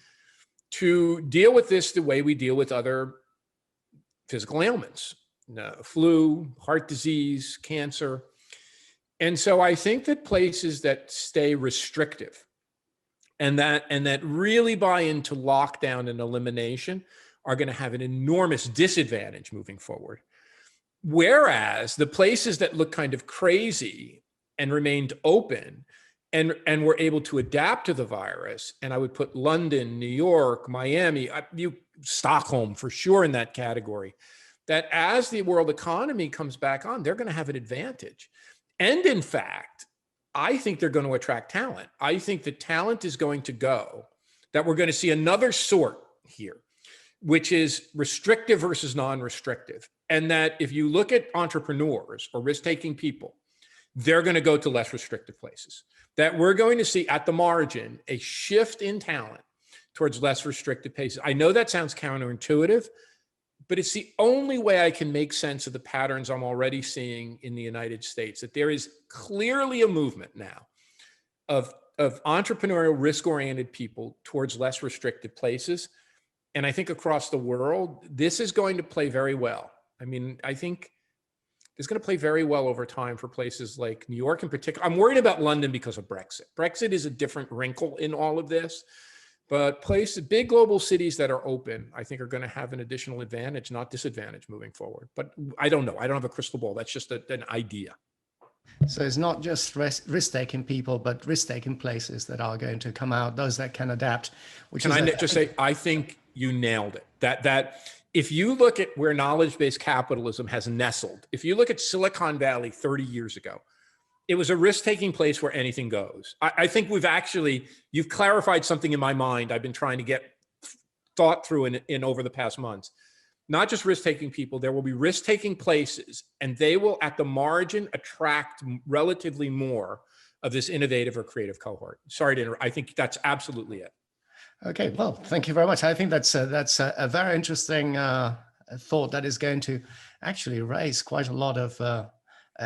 to deal with this the way we deal with other physical ailments? Flu, heart disease, cancer. And so I think that places that stay restrictive and that really buy into lockdown and elimination are going to have an enormous disadvantage moving forward. Whereas the places that look kind of crazy and remained open and were able to adapt to the virus, and I would put London, New York, Miami, Stockholm for sure in that category, that as the world economy comes back on, they're going to have an advantage. And in fact, I think they're going to attract talent. I think the talent is going to go, that we're going to see another sort here, which is restrictive versus non-restrictive. And that if you look at entrepreneurs or risk-taking people, they're going to go to less restrictive places. That we're going to see at the margin a shift in talent towards less restrictive places. I know that sounds counterintuitive, but it's the only way I can make sense of the patterns I'm already seeing in the United States, that there is clearly a movement now of entrepreneurial, risk-oriented people towards less restrictive places. And I think across the world, this is going to play very well. I mean, I think it's going to play very well over time for places like New York in particular. I'm worried about London because of Brexit. Brexit is a different wrinkle in all of this. But places, big global cities that are open, I think are going to have an additional advantage, not disadvantage moving forward. But I don't know. I don't have a crystal ball. That's just an idea. So it's not just risk-taking people, but risk-taking places that are going to come out, those that can adapt. Can I just say, I think you nailed it. That if you look at where knowledge-based capitalism has nestled, if you look at Silicon Valley 30 years ago, it was a risk-taking place where anything goes. I think you've clarified something in my mind I've been trying to get thought through in over the past months. Not just risk-taking people, there will be risk-taking places, and they will at the margin attract relatively more of this innovative or creative cohort. Sorry to interrupt. I think that's absolutely it. Okay, well, thank you very much. I think that's a very interesting thought that is going to actually raise quite a lot of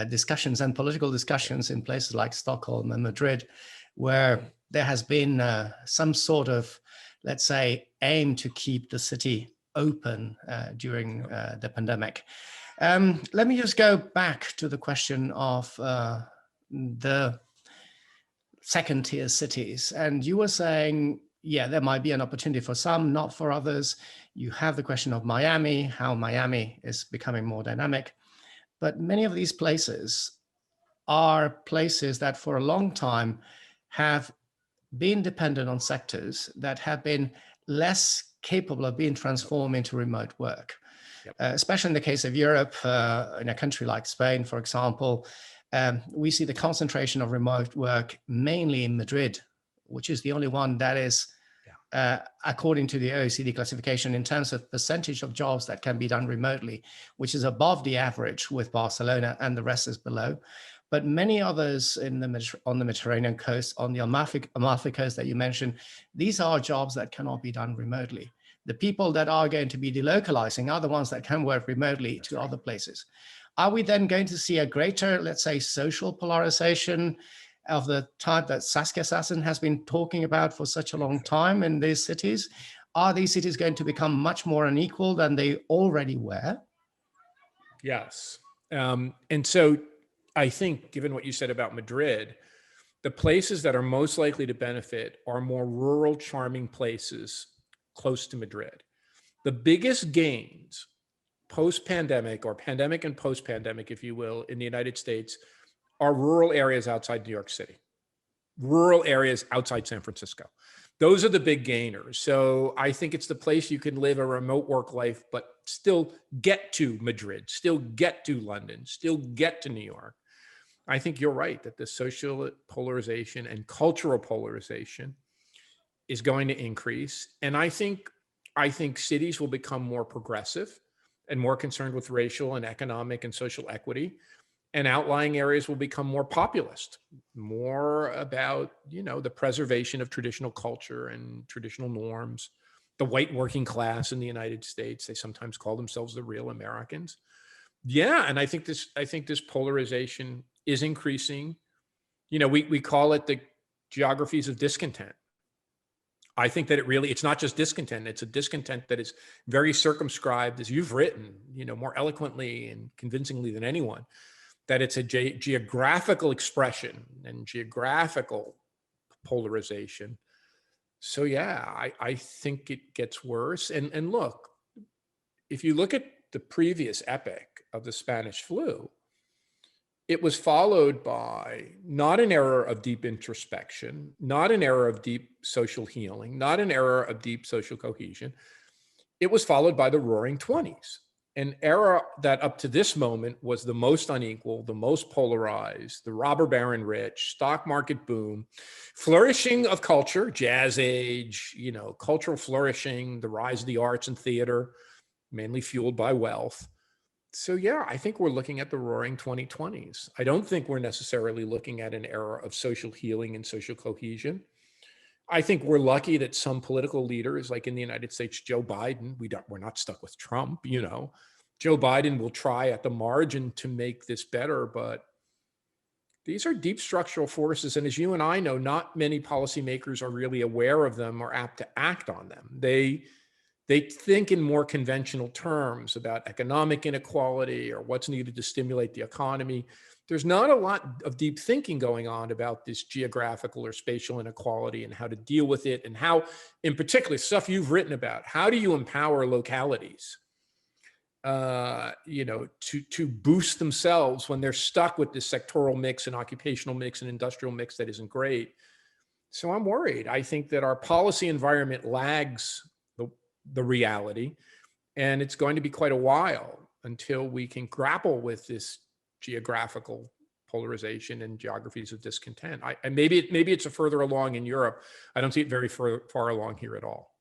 discussions and political discussions in places like Stockholm and Madrid, where there has been some sort of, let's say, aim to keep the city open during the pandemic. Let me just go back to the question of the second-tier cities. And you were saying, yeah, there might be an opportunity for some, not for others. You have the question of Miami, how Miami is becoming more dynamic. But many of these places are places that for a long time have been dependent on sectors that have been less capable of being transformed into remote work. Yep. Especially in the case of Europe, in a country like Spain, for example, we see the concentration of remote work mainly in Madrid, which is the only one that is, according to the OECD classification, in terms of percentage of jobs that can be done remotely, which is above the average with Barcelona, and the rest is below. But many others on the Mediterranean coast, on the Amalfi coast that you mentioned, these are jobs that cannot be done remotely. The people that are going to be delocalizing are the ones that can work remotely to other places. Are we then going to see a greater, let's say, social polarization of the type that Saskia Sassen has been talking about for such a long time in these cities? Are these cities going to become much more unequal than they already were? Yes. And so I think, given what you said about Madrid, the places that are most likely to benefit are more rural, charming places close to Madrid. The biggest gains post-pandemic, or pandemic and post-pandemic, if you will, in the United States are rural areas outside New York City, rural areas outside San Francisco. Those are the big gainers. So I think it's the place you can live a remote work life, but still get to Madrid, still get to London, still get to New York. I think you're right that the social polarization and cultural polarization is going to increase. And I think cities will become more progressive and more concerned with racial and economic and social equity. And outlying areas will become more populist, more about, the preservation of traditional culture and traditional norms. The white working class in the United States, they sometimes call themselves the real Americans. Yeah, and I think this polarization is increasing. You know, we call it the geographies of discontent. I think that it's not just discontent, it's a discontent that is very circumscribed, as you've written, you know, more eloquently and convincingly than anyone, that it's a geographical expression and geographical polarization. So yeah, I think it gets worse. And look, if you look at the previous epoch of the Spanish flu, it was followed by not an era of deep introspection, not an era of deep social healing, not an era of deep social cohesion. It was followed by the Roaring 20s, an era that up to this moment was the most unequal, the most polarized, the robber baron rich, stock market boom, flourishing of culture, jazz age, you know, cultural flourishing, the rise of the arts and theater, mainly fueled by wealth. So yeah, I think we're looking at the Roaring 2020s. I don't think we're necessarily looking at an era of social healing and social cohesion. I think we're lucky that some political leaders, like in the United States, Joe Biden, we're not stuck with Trump, you know. Joe Biden will try at the margin to make this better, but these are deep structural forces. And as you and I know, not many policymakers are really aware of them or apt to act on them. They think in more conventional terms about economic inequality or what's needed to stimulate the economy. There's not a lot of deep thinking going on about this geographical or spatial inequality and how to deal with it, and how, in particular, stuff you've written about, how do you empower localities, you know, to boost themselves when they're stuck with this sectoral mix and occupational mix and industrial mix that isn't great. So I'm worried. I think that our policy environment lags the reality, and it's going to be quite a while until we can grapple with this geographical polarization and geographies of discontent. And maybe it's a further along in Europe. I don't see it very far along here at all.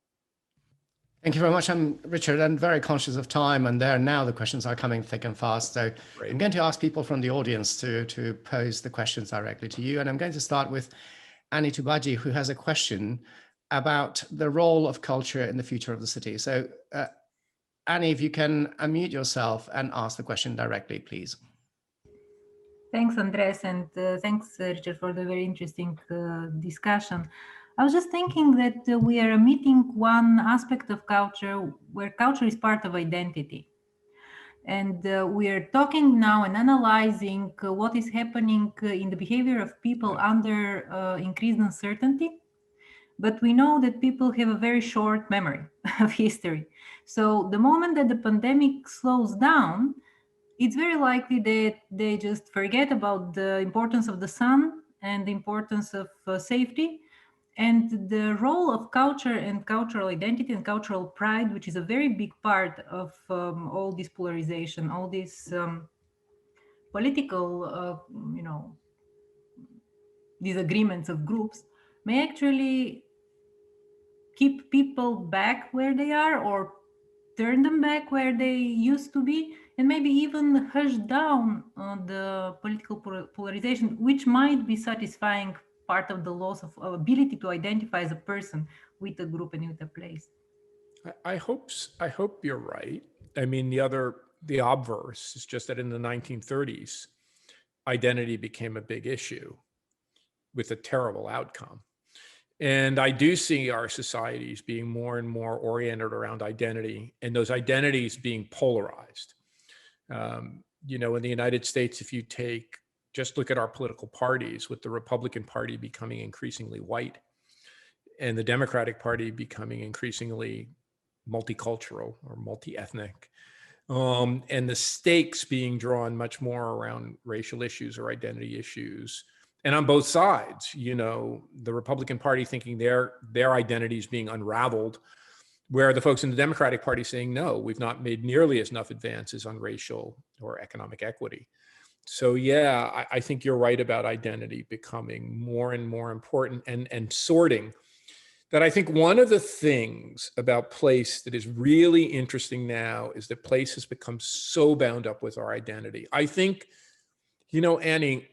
Thank you very much. I'm Richard, and very conscious of time, and there now the questions are coming thick and fast. So Great. I'm going to ask people from the audience to pose the questions directly to you. And I'm going to start with Annie Tubaji, who has a question about the role of culture in the future of the city. So Annie, if you can unmute yourself and ask the question directly, please. Thanks, Andres, and thanks, Richard, for the very interesting discussion. I was just thinking that we are omitting one aspect of culture where culture is part of identity. And we are talking now and analyzing what is happening in the behavior of people under increased uncertainty. But we know that people have a very short memory of history. So the moment that the pandemic slows down, it's very likely that they just forget about the importance of the sun and the importance of safety, and the role of culture and cultural identity and cultural pride, which is a very big part of all this polarization, all these political, you know, disagreements of groups, may actually keep people back where they are or turn them back where they used to be, and maybe even hush down the political polarization, which might be satisfying part of the loss of ability to identify as a person with a group and with a place. I hope you're right. I mean, the obverse is just that in the 1930s, identity became a big issue with a terrible outcome. And I do see our societies being more and more oriented around identity, and those identities being polarized. You know, in the United States, if you just look at our political parties, with the Republican Party becoming increasingly white and the Democratic Party becoming increasingly multicultural or multi-ethnic, and the stakes being drawn much more around racial issues or identity issues. And on both sides, you know, the Republican Party thinking their identity is being unraveled, where the folks in the Democratic Party saying, no, we've not made nearly enough advances on racial or economic equity. So yeah, I think you're right about identity becoming more and more important and sorting. That I think one of the things about place that is really interesting now is that place has become so bound up with our identity. I think, you know, Annie,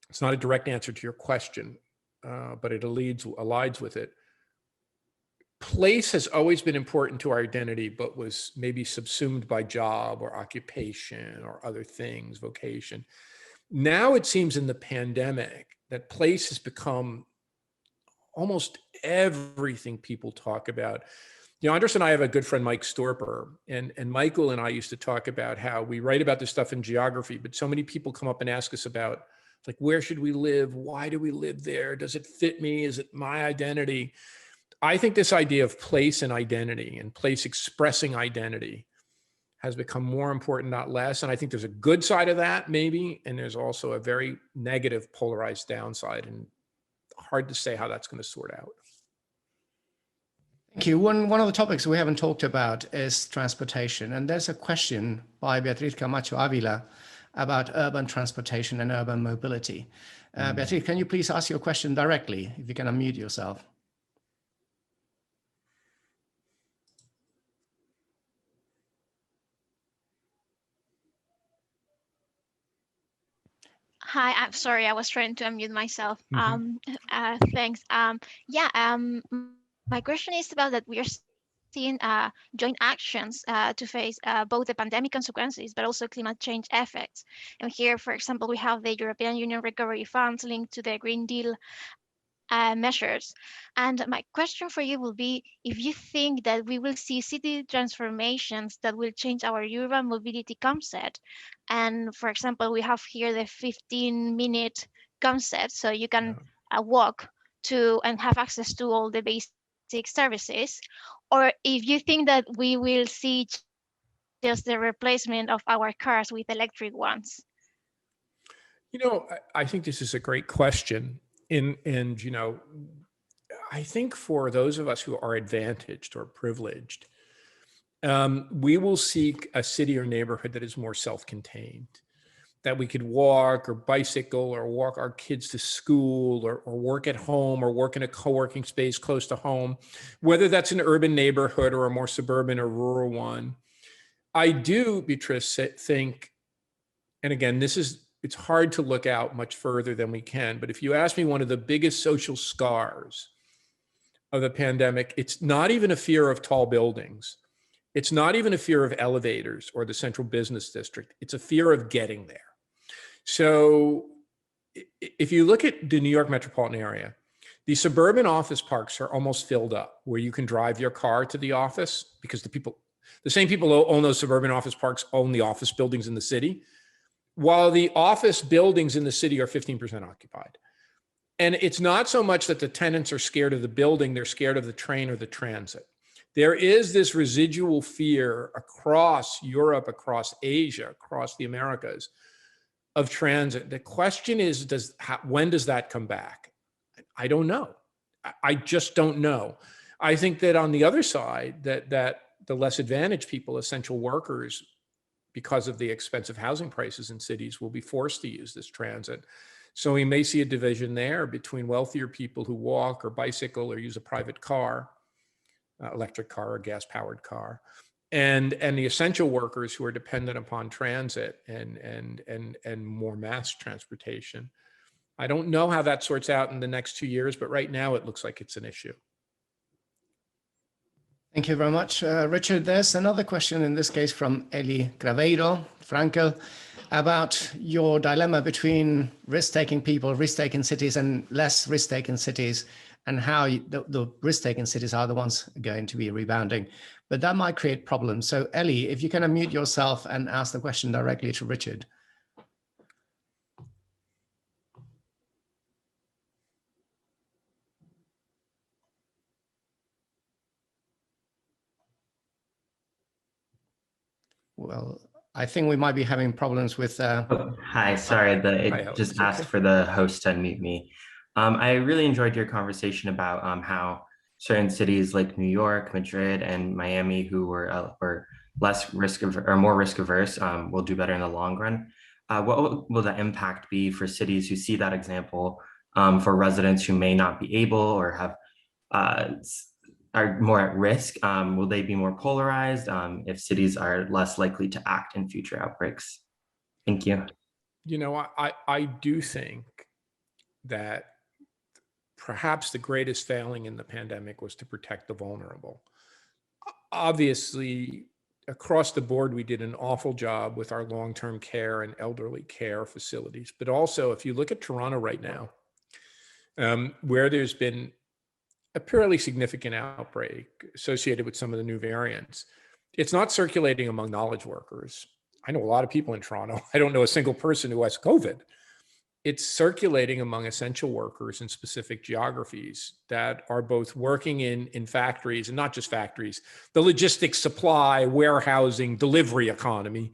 it's not a direct answer to your question, but it aligns with it. Place has always been important to our identity, but was maybe subsumed by job or occupation or other things, vocation. Now it seems in the pandemic that place has become almost everything people talk about. You know, Andres and I have a good friend, Mike Storper, and Michael and I used to talk about how we write about this stuff in geography, but so many people come up and ask us about, like, where should we live? Why do we live there? Does it fit me? Is it my identity? I think this idea of place and identity and place expressing identity has become more important, not less. And I think there's a good side of that, maybe, and there's also a very negative polarized downside, and hard to say how that's going to sort out. Thank you. One of the topics we haven't talked about is transportation. And there's a question by Beatriz Camacho Avila about urban transportation and urban mobility. Beatriz, can you please ask your question directly, if you can unmute yourself? Hi, I'm sorry, I was trying to unmute myself. Thanks. My question is about that we are seeing joint actions to face both the pandemic consequences, but also climate change effects. And here, for example, we have the European Union Recovery Funds linked to the Green Deal measures. And my question for you will be, if you think that we will see city transformations that will change our urban mobility concept. And for example, we have here the 15-minute concept, so you can walk to and have access to all the basic services. Or if you think that we will see just the replacement of our cars with electric ones. You know, I think this is a great question. And you know, I think for those of us who are advantaged or privileged, we will seek a city or neighborhood that is more self-contained, that we could walk or bicycle or walk our kids to school or work at home or work in a co-working space close to home, whether that's an urban neighborhood or a more suburban or rural one. I do, Beatrice, think, and again, it's hard to look out much further than we can, but if you ask me, one of the biggest social scars of the pandemic, it's not even a fear of tall buildings. It's not even a fear of elevators or the central business district. It's a fear of getting there. So if you look at the New York metropolitan area, the suburban office parks are almost filled up, where you can drive your car to the office, because the same people who own those suburban office parks own the office buildings in the city, while the office buildings in the city are 15% occupied. And it's not so much that the tenants are scared of the building, they're scared of the train or the transit. There is this residual fear across Europe, across Asia, across the Americas of transit. The question is, when does that come back? I don't know. I just don't know. I think that on the other side, that the less advantaged people, essential workers, because of the expensive housing prices in cities, will be forced to use this transit. So we may see a division there between wealthier people who walk or bicycle or use a private car, electric car or gas-powered car, and the essential workers who are dependent upon transit and more mass transportation. I don't know how that sorts out in the next 2 years, but right now it looks like it's an issue. Thank you very much, Richard. There's another question, in this case from Eli Craveiro, Frankel, about your dilemma between risk-taking people, risk-taking cities, and less risk-taking cities, and how the risk-taking cities are the ones going to be rebounding. But that might create problems. So Eli, if you can unmute yourself and ask the question directly to Richard. Well, I think we might be having problems with... Hi, sorry, it just asked for the host to unmute me. I really enjoyed your conversation about how certain cities like New York, Madrid, and Miami, who were less more risk averse, will do better in the long run. What will the impact be for cities who see that example, for residents who may not be able or have are more at risk? Will they be more polarized if cities are less likely to act in future outbreaks? Thank you. You know, I do think that perhaps the greatest failing in the pandemic was to protect the vulnerable. Obviously, across the board, we did an awful job with our long-term care and elderly care facilities. But also, if you look at Toronto right now, where there's been a fairly significant outbreak associated with some of the new variants, it's not circulating among knowledge workers. I know a lot of people in Toronto. I don't know a single person who has COVID. It's circulating among essential workers in specific geographies that are both working in factories, and not just factories, the logistics, supply, warehousing, delivery economy,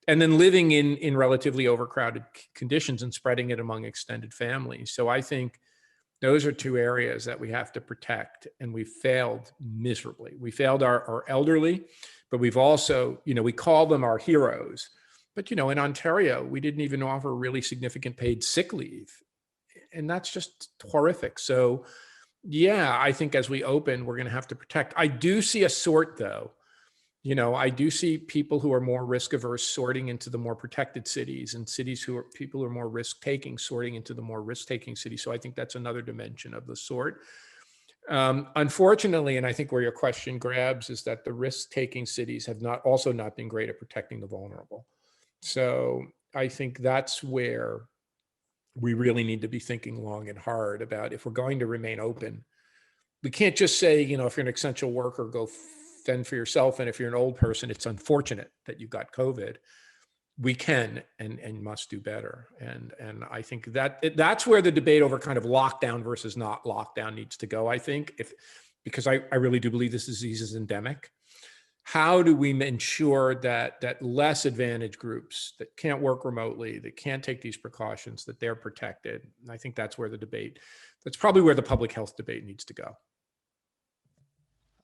and then living in relatively overcrowded conditions and spreading it among extended families. So I think those are two areas that we have to protect, and we failed miserably. We failed our elderly, but we've also, we call them our heroes. But, in Ontario, we didn't even offer really significant paid sick leave. And that's just horrific. So, yeah, I think as we open, we're going to have to protect. I do see a sort, though. I do see people who are more risk averse sorting into the more protected cities, and people who are more risk taking sorting into the more risk taking cities. So I think that's another dimension of the sort. Unfortunately, and I think where your question grabs is that the risk taking cities have also not been great at protecting the vulnerable. So I think that's where we really need to be thinking long and hard about if we're going to remain open. We can't just say, if you're an essential worker, go fend for yourself. And if you're an old person, it's unfortunate that you got COVID. We can and must do better. And I think that's where the debate over kind of lockdown versus not lockdown needs to go, I think, because I really do believe this disease is endemic. How do we ensure that less advantaged groups that can't work remotely, that can't take these precautions, that they're protected? And I think that's probably where the public health debate needs to go.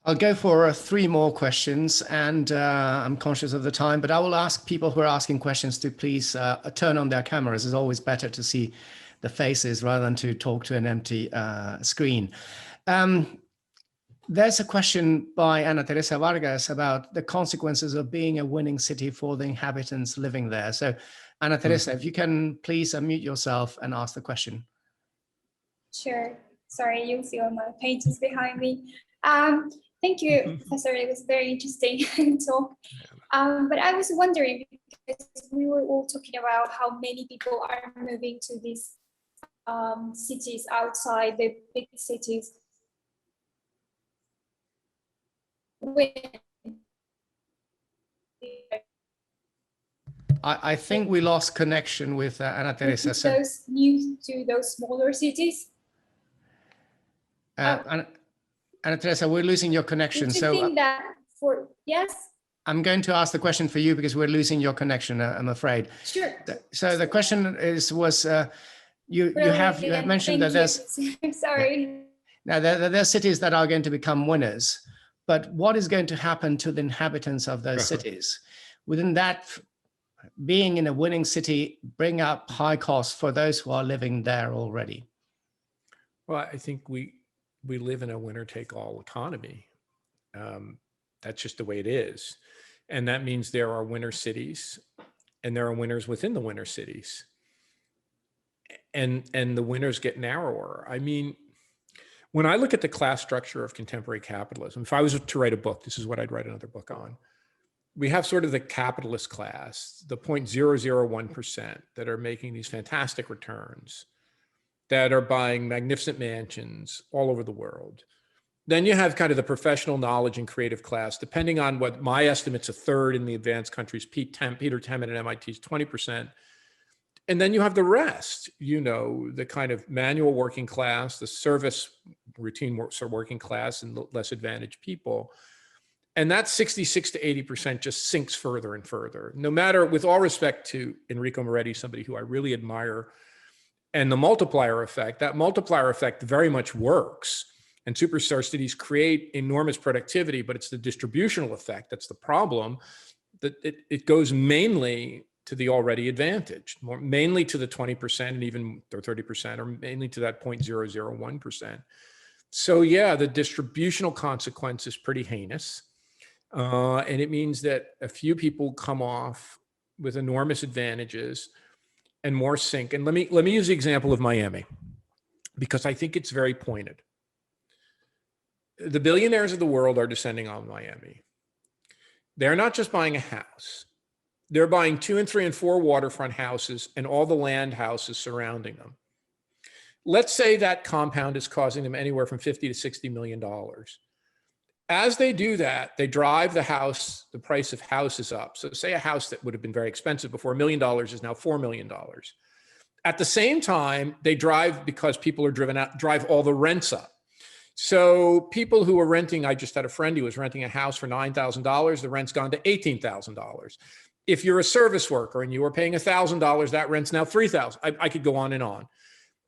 I'll go for 3 more questions, and I'm conscious of the time, but I will ask people who are asking questions to please turn on their cameras. It's always better to see the faces rather than to talk to an empty screen. There's a question by Ana Teresa Vargas about the consequences of being a winning city for the inhabitants living there. So, Ana Teresa, if you can please unmute yourself and ask the question. Sure. Sorry, you see all my pages behind me. Thank you, Professor. It was very interesting talk. But I was wondering, because we were all talking about how many people are moving to these cities outside the big cities. I think we lost connection with Ana Teresa. So those new to those smaller cities. Ana Teresa, we're losing your connection. So think that yes. I'm going to ask the question for you because we're losing your connection, I'm afraid. Sure. So the question was you have mentioned that there's sorry. Now there are cities that are going to become winners, but what is going to happen to the inhabitants of those cities? Within that, being in a winning city bring up high costs for those who are living there already? Well, I think we live in a winner-take-all economy. That's just the way it is. And that means there are winner cities and there are winners within the winner cities. And the winners get narrower. I mean, when I look at the class structure of contemporary capitalism, if I was to write a book, this is what I'd write another book on. We have sort of the capitalist class, the 0.001% that are making these fantastic returns, that are buying magnificent mansions all over the world. Then you have kind of the professional knowledge and creative class, depending on what my estimate's a third in the advanced countries. Peter Temin at MIT is 20%. And then you have the rest, the kind of manual working class, the service routine working class, and the less advantaged people. And that 66 to 80% just sinks further and further. No matter, with all respect to Enrico Moretti, somebody who I really admire, and the multiplier effect, that multiplier effect very much works. And superstar cities create enormous productivity, but it's the distributional effect that's the problem. That it goes mainly to the already advantaged, mainly to the 20% and even the 30%, or mainly to that 0.001%. So yeah, the distributional consequence is pretty heinous. And it means that a few people come off with enormous advantages and more sink. And let me use the example of Miami, because I think it's very pointed. The billionaires of the world are descending on Miami. They're not just buying a house. They're buying 2 and 3 and 4 waterfront houses and all the land houses surrounding them. Let's say that compound is costing them anywhere from $50 to $60 million. As they do that, they drive the price of houses up. So say a house that would have been very expensive before, $1 million is now $4 million. At the same time, they drive, because people are driven out, drive all the rents up. So people who are renting, I just had a friend who was renting a house for $9,000, the rent's gone to $18,000. If you're a service worker and you were paying $1,000, that rent's now $3,000. I could go on and on.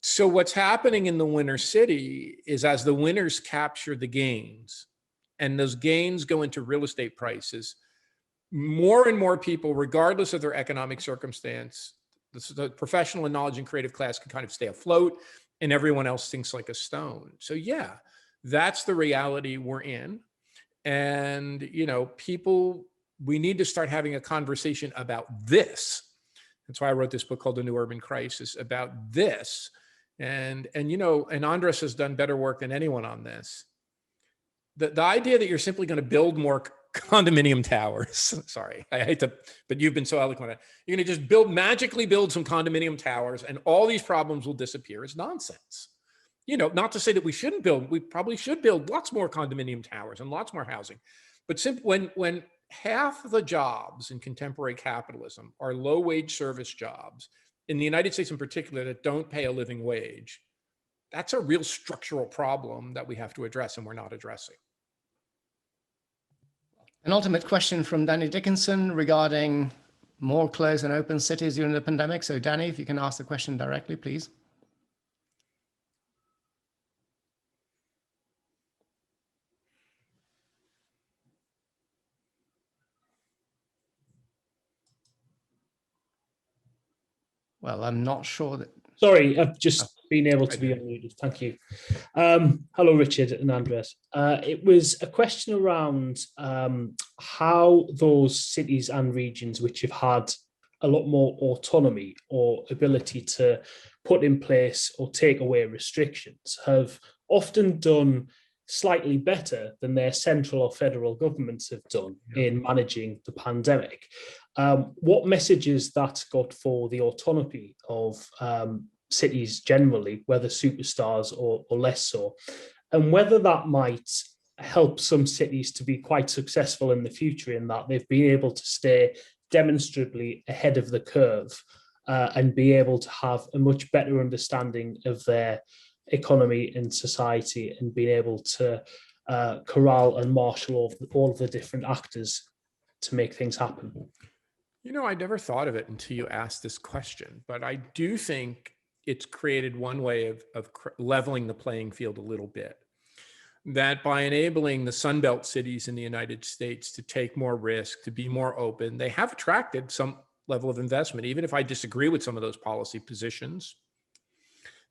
So what's happening in the winner city is, as the winners capture the gains, and those gains go into real estate prices, more and more people, regardless of their economic circumstance, the professional and knowledge and creative class can kind of stay afloat, and everyone else sinks like a stone. So yeah, that's the reality we're in. And, you know, people, we need to start having a conversation about this. That's why I wrote this book called The New Urban Crisis, about this. And you know, and Andres has done better work than anyone on this. The idea that you're simply going to build more condominium towers, sorry, I hate to, but you've been so eloquent. You're going to just magically build some condominium towers and all these problems will disappear is nonsense. You know, not to say that we probably should build lots more condominium towers and lots more housing, but when half the jobs in contemporary capitalism are low-wage service jobs, in the United States in particular, that don't pay a living wage, that's a real structural problem that we have to address and we're not addressing. An ultimate question from Danny Dickinson regarding more closed and open cities during the pandemic. So Danny, if you can ask the question directly, please. Well, I'm not sure that... Sorry, I've just been able to be unmuted. Thank you. Hello, Richard and Andres. It was a question around how those cities and regions which have had a lot more autonomy or ability to put in place or take away restrictions have often done slightly better than their central or federal governments have done in managing the pandemic. What messages that got for the autonomy of cities generally, whether superstars or less so, and whether that might help some cities to be quite successful in the future in that they've been able to stay demonstrably ahead of the curve and be able to have a much better understanding of their economy and society and being able to corral and marshal all of the different actors to make things happen. You know, I never thought of it until you asked this question, but I do think it's created one way of leveling the playing field a little bit. That by enabling the Sunbelt cities in the United States to take more risk, to be more open, they have attracted some level of investment. Even if I disagree with some of those policy positions,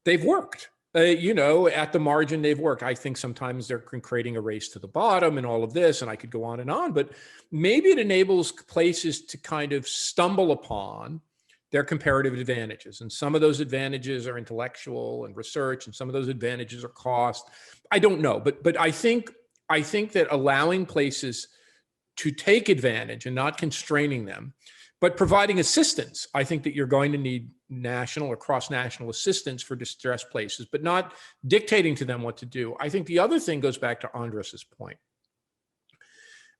they've worked. You know, at the margin, they've worked. I think sometimes they're creating a race to the bottom and all of this, and I could go on, but maybe it enables places to kind of stumble upon their comparative advantages. And some of those advantages are intellectual and research, and some of those advantages are cost. I don't know, but I think that allowing places to take advantage and not constraining them, but providing assistance. I think that you're going to need national or cross-national assistance for distressed places, but not dictating to them what to do. I think the other thing goes back to Andres's point.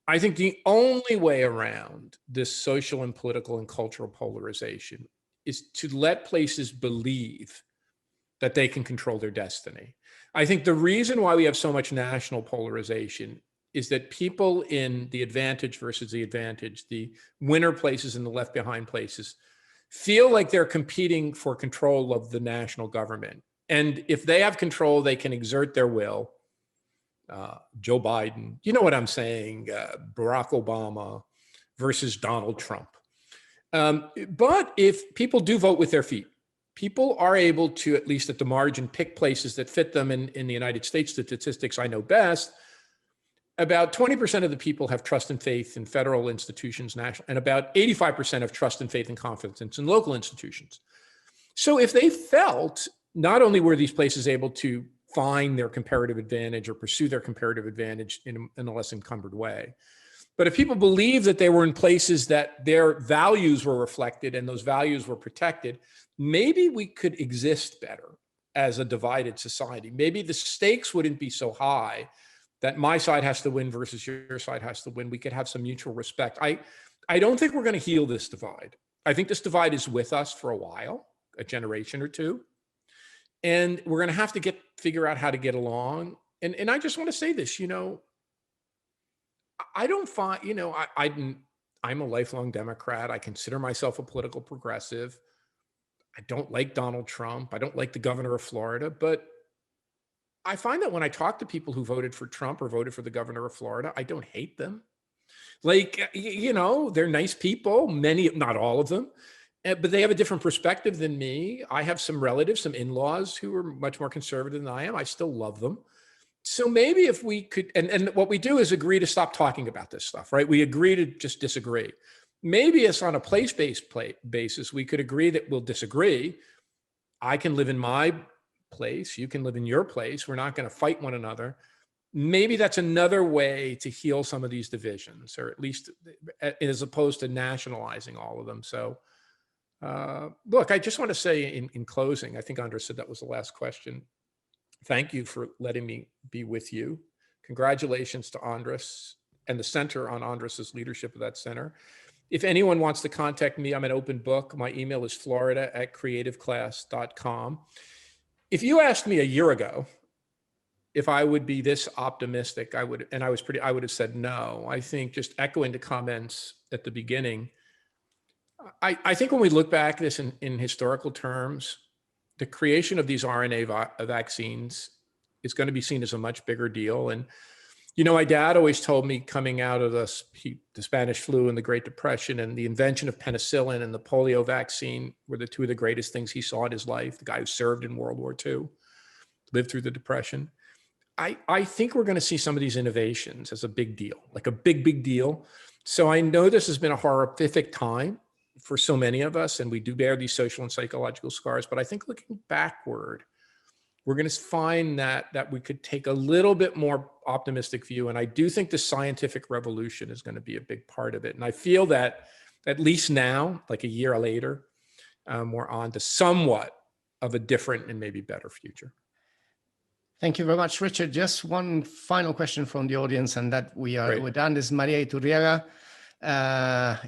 I think the only way around this social and political and cultural polarization is to let places believe that they can control their destiny. I think the reason why we have so much national polarization is that people in the advantage versus the advantage, the winner places and the left behind places, feel like they're competing for control of the national government. And if they have control, they can exert their will. Joe Biden, you know what I'm saying, Barack Obama versus Donald Trump. But if people do vote with their feet, people are able to, at least at the margin, pick places that fit them. In the United States, statistics I know best, about 20% of the people have trust and faith in federal institutions, national, and about 85% have trust and faith and confidence in local institutions. So if they felt, not only were these places able to find their comparative advantage or pursue their comparative advantage in a less encumbered way, But if people believe that they were in places that their values were reflected and those values were protected, maybe we could exist better as a divided society. Maybe the stakes wouldn't be so high that my side has to win versus your side has to win. We could have some mutual respect. I don't think we're going to heal this divide. I think this divide is with us for a while, a generation or two. And we're going to have to figure out how to get along. And I just want to say this, you know, I don't find, you know, I'm a lifelong Democrat. I consider myself a political progressive. I don't like Donald Trump. I don't like the governor of Florida, but I find that when I talk to people who voted for Trump or voted for the governor of Florida, I don't hate them. Like, you know, they're nice people, many, not all of them, but they have a different perspective than me. I have some relatives, some in-laws who are much more conservative than I am. I still love them. So maybe if we could, and what we do is agree to stop talking about this stuff, right? We agree to just disagree. Maybe it's on a place-based basis. We could agree that we'll disagree. I can live in my place. You can live in your place. We're not going to fight one another. Maybe that's another way to heal some of these divisions, or at least as opposed to nationalizing all of them. So look, I just want to say in closing, I think Andres said that was the last question. Thank you for letting me be with you. Congratulations to Andres and the center on Andres's leadership of that center. If anyone wants to contact me, I'm an open book. My email is florida@creativeclass.com. If you asked me a year ago if I would be this optimistic, I would have said no. I think, just echoing the comments at the beginning, I think when we look back at this in historical terms, the creation of these RNA vaccines is going to be seen as a much bigger deal. And, you know, my dad always told me, coming out of the Spanish flu and the Great Depression, and the invention of penicillin and the polio vaccine were the two of the greatest things he saw in his life. The guy who served in World War II, lived through the Depression. I think we're going to see some of these innovations as a big deal, like a big deal. So I know this has been a horrific time for so many of us, and we do bear these social and psychological scars, but I think looking backward, we're going to find that we could take a little bit more optimistic view. And I do think the scientific revolution is going to be a big part of it. And I feel that at least now, like a year later, we're on to somewhat of a different and maybe better future. Thank you very much, Richard. Just one final question from the audience, and that we're done. This is Maria Iturriaga.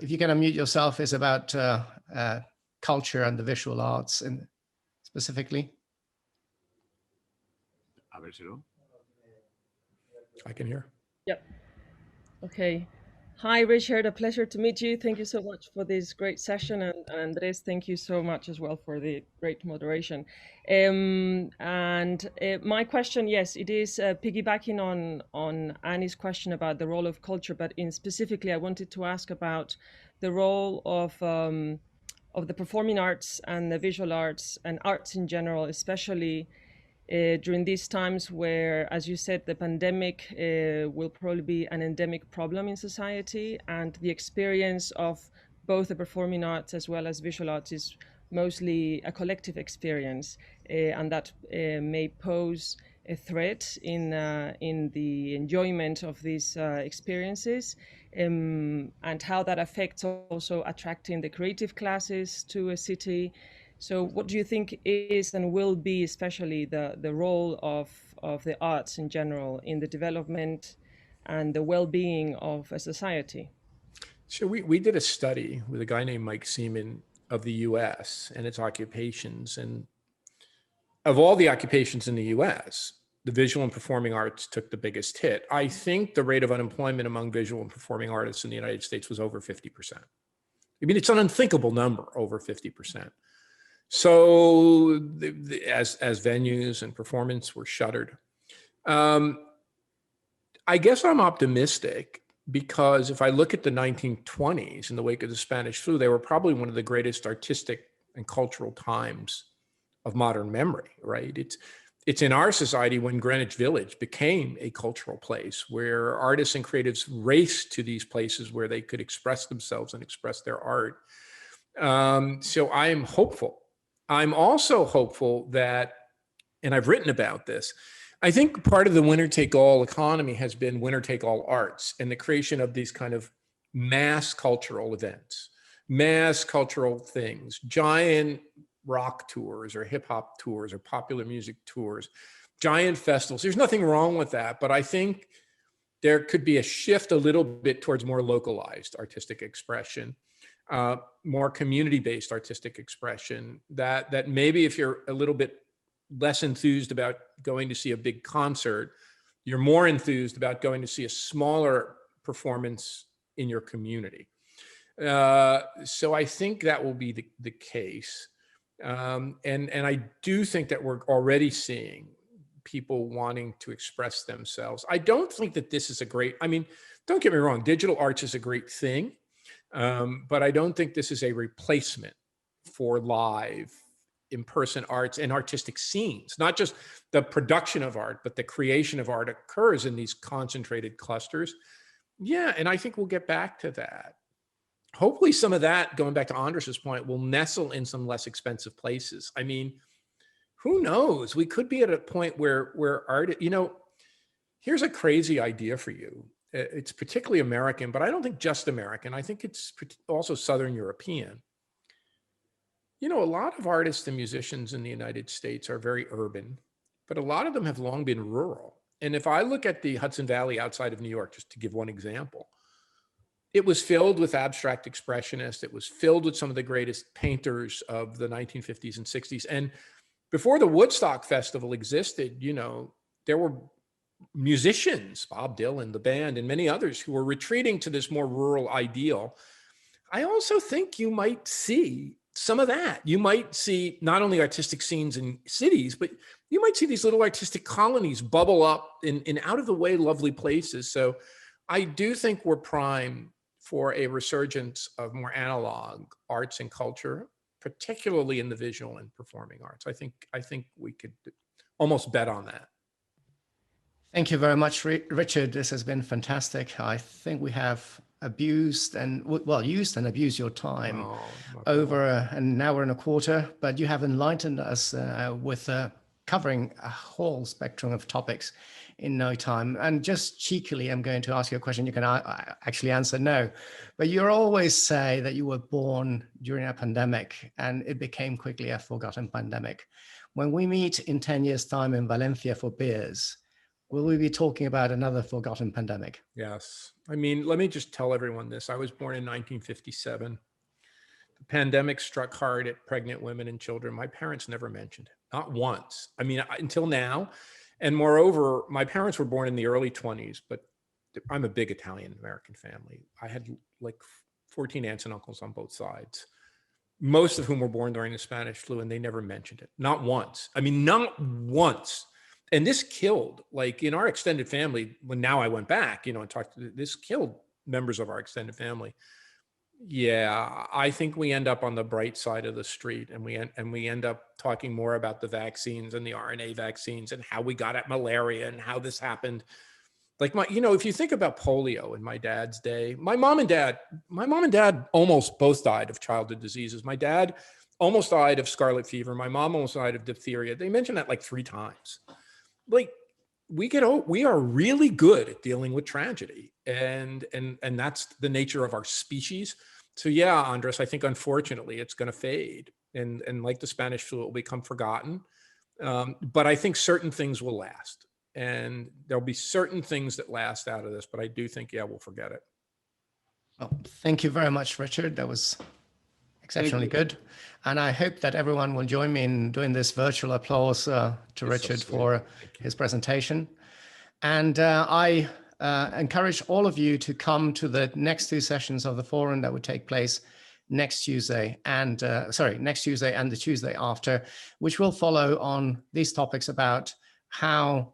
If you can unmute yourself, is about culture and the visual arts, and specifically. I can hear. Yep. Okay. Hi, Richard. A pleasure to meet you. Thank you so much for this great session. And Andres, thank you so much as well for the great moderation. My question, yes, it is piggybacking on Annie's question about the role of culture, but specifically, I wanted to ask about the role of the performing arts and the visual arts and arts in general, especially during these times where, as you said, the pandemic will probably be an endemic problem in society, and the experience of both the performing arts as well as visual arts is mostly a collective experience, and that may pose a threat in the enjoyment of these experiences, and how that affects also attracting the creative classes to a city. So what do you think is and will be especially the role of the arts in general in the development and the well-being of a society? So we did a study with a guy named Mike Seaman of the US and its occupations. And of all the occupations in the US, the visual and performing arts took the biggest hit. I think the rate of unemployment among visual and performing artists in the United States was over 50%. I mean, it's an unthinkable number, over 50%. So as venues and performance were shuttered, I guess I'm optimistic, because if I look at the 1920s in the wake of the Spanish flu, they were probably one of the greatest artistic and cultural times of modern memory, right? It's in our society when Greenwich Village became a cultural place where artists and creatives raced to these places where they could express themselves and express their art. So I am hopeful. I'm also hopeful that, and I've written about this, I think part of the winner-take-all economy has been winner-take-all arts and the creation of these kind of mass cultural events, mass cultural things, giant rock tours or hip hop tours or popular music tours, giant festivals. There's nothing wrong with that, but I think there could be a shift a little bit towards more localized artistic expression, more community-based artistic expression, that maybe if you're a little bit less enthused about going to see a big concert, you're more enthused about going to see a smaller performance in your community. So I think that will be the case. And I do think that we're already seeing people wanting to express themselves. I don't think that this is a great, I mean, don't get me wrong, digital arts is a great thing, but I don't think this is a replacement for live in-person arts and artistic scenes. Not just the production of art, but the creation of art occurs in these concentrated clusters. Yeah, and I think we'll get back to that. Hopefully some of that, going back to Andres's point, will nestle in some less expensive places. I mean, who knows? We could be at a point where art, you know, here's a crazy idea for you. It's particularly American, but I don't think just American. I think it's also Southern European. You know, a lot of artists and musicians in the United States are very urban, but a lot of them have long been rural. And if I look at the Hudson Valley outside of New York, just to give one example, it was filled with abstract expressionists. It was filled with some of the greatest painters of the 1950s and 60s. And before the Woodstock Festival existed, you know, there were musicians, Bob Dylan, the band, and many others who were retreating to this more rural ideal. I also think you might see some of that. You might see not only artistic scenes in cities, but you might see these little artistic colonies bubble up in out of the way, lovely places. So I do think we're primed for a resurgence of more analog arts and culture, particularly in the visual and performing arts. I think we could almost bet on that. Thank you very much, Richard. This has been fantastic. I think we have used and abused your time over an hour and a quarter, but you have enlightened us with covering a whole spectrum of topics in no time. And just cheekily, I'm going to ask you a question. You can actually answer no, but you always say that you were born during a pandemic and it became quickly a forgotten pandemic. When we meet in 10 years' time in Valencia for beers, will we be talking about another forgotten pandemic? Yes. I mean, let me just tell everyone this. I was born in 1957. The pandemic struck hard at pregnant women and children. My parents never mentioned it, not once. I mean, until now. And moreover, my parents were born in the early 20s, but I'm a big Italian American family. I had like 14 aunts and uncles on both sides, most of whom were born during the Spanish flu, and they never mentioned it, not once. I mean, not once. And this killed, like in our extended family, when now I went back, you know, and talked to, this killed members of our extended family. Yeah, I think we end up on the bright side of the street, and we end up talking more about the vaccines and the RNA vaccines and how we got at malaria and how this happened. Like if you think about polio in my dad's day, my mom and dad almost both died of childhood diseases. My dad almost died of scarlet fever. My mom almost died of diphtheria. They mentioned that like 3 times. Like we are really good at dealing with tragedy, and that's the nature of our species. So yeah, Andres, I think unfortunately it's going to fade, and like the Spanish flu, it will become forgotten. But I think certain things will last, and there'll be certain things that last out of this. But I do think, yeah, we'll forget it. Well, thank you very much, Richard. That was exceptionally good. And I hope that everyone will join me in doing this virtual applause to Richard for his presentation. And I encourage all of you to come to the next 2 sessions of the forum that would take place next Tuesday and next Tuesday and the Tuesday after, which will follow on these topics about how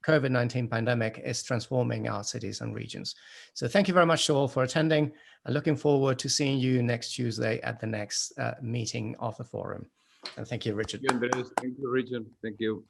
COVID-19 pandemic is transforming our cities and regions. So thank you very much to all for attending. I'm looking forward to seeing you next Tuesday at the next meeting of the forum. And thank you, Richard. Thank you, Andres. Thank you, Richard. Thank you.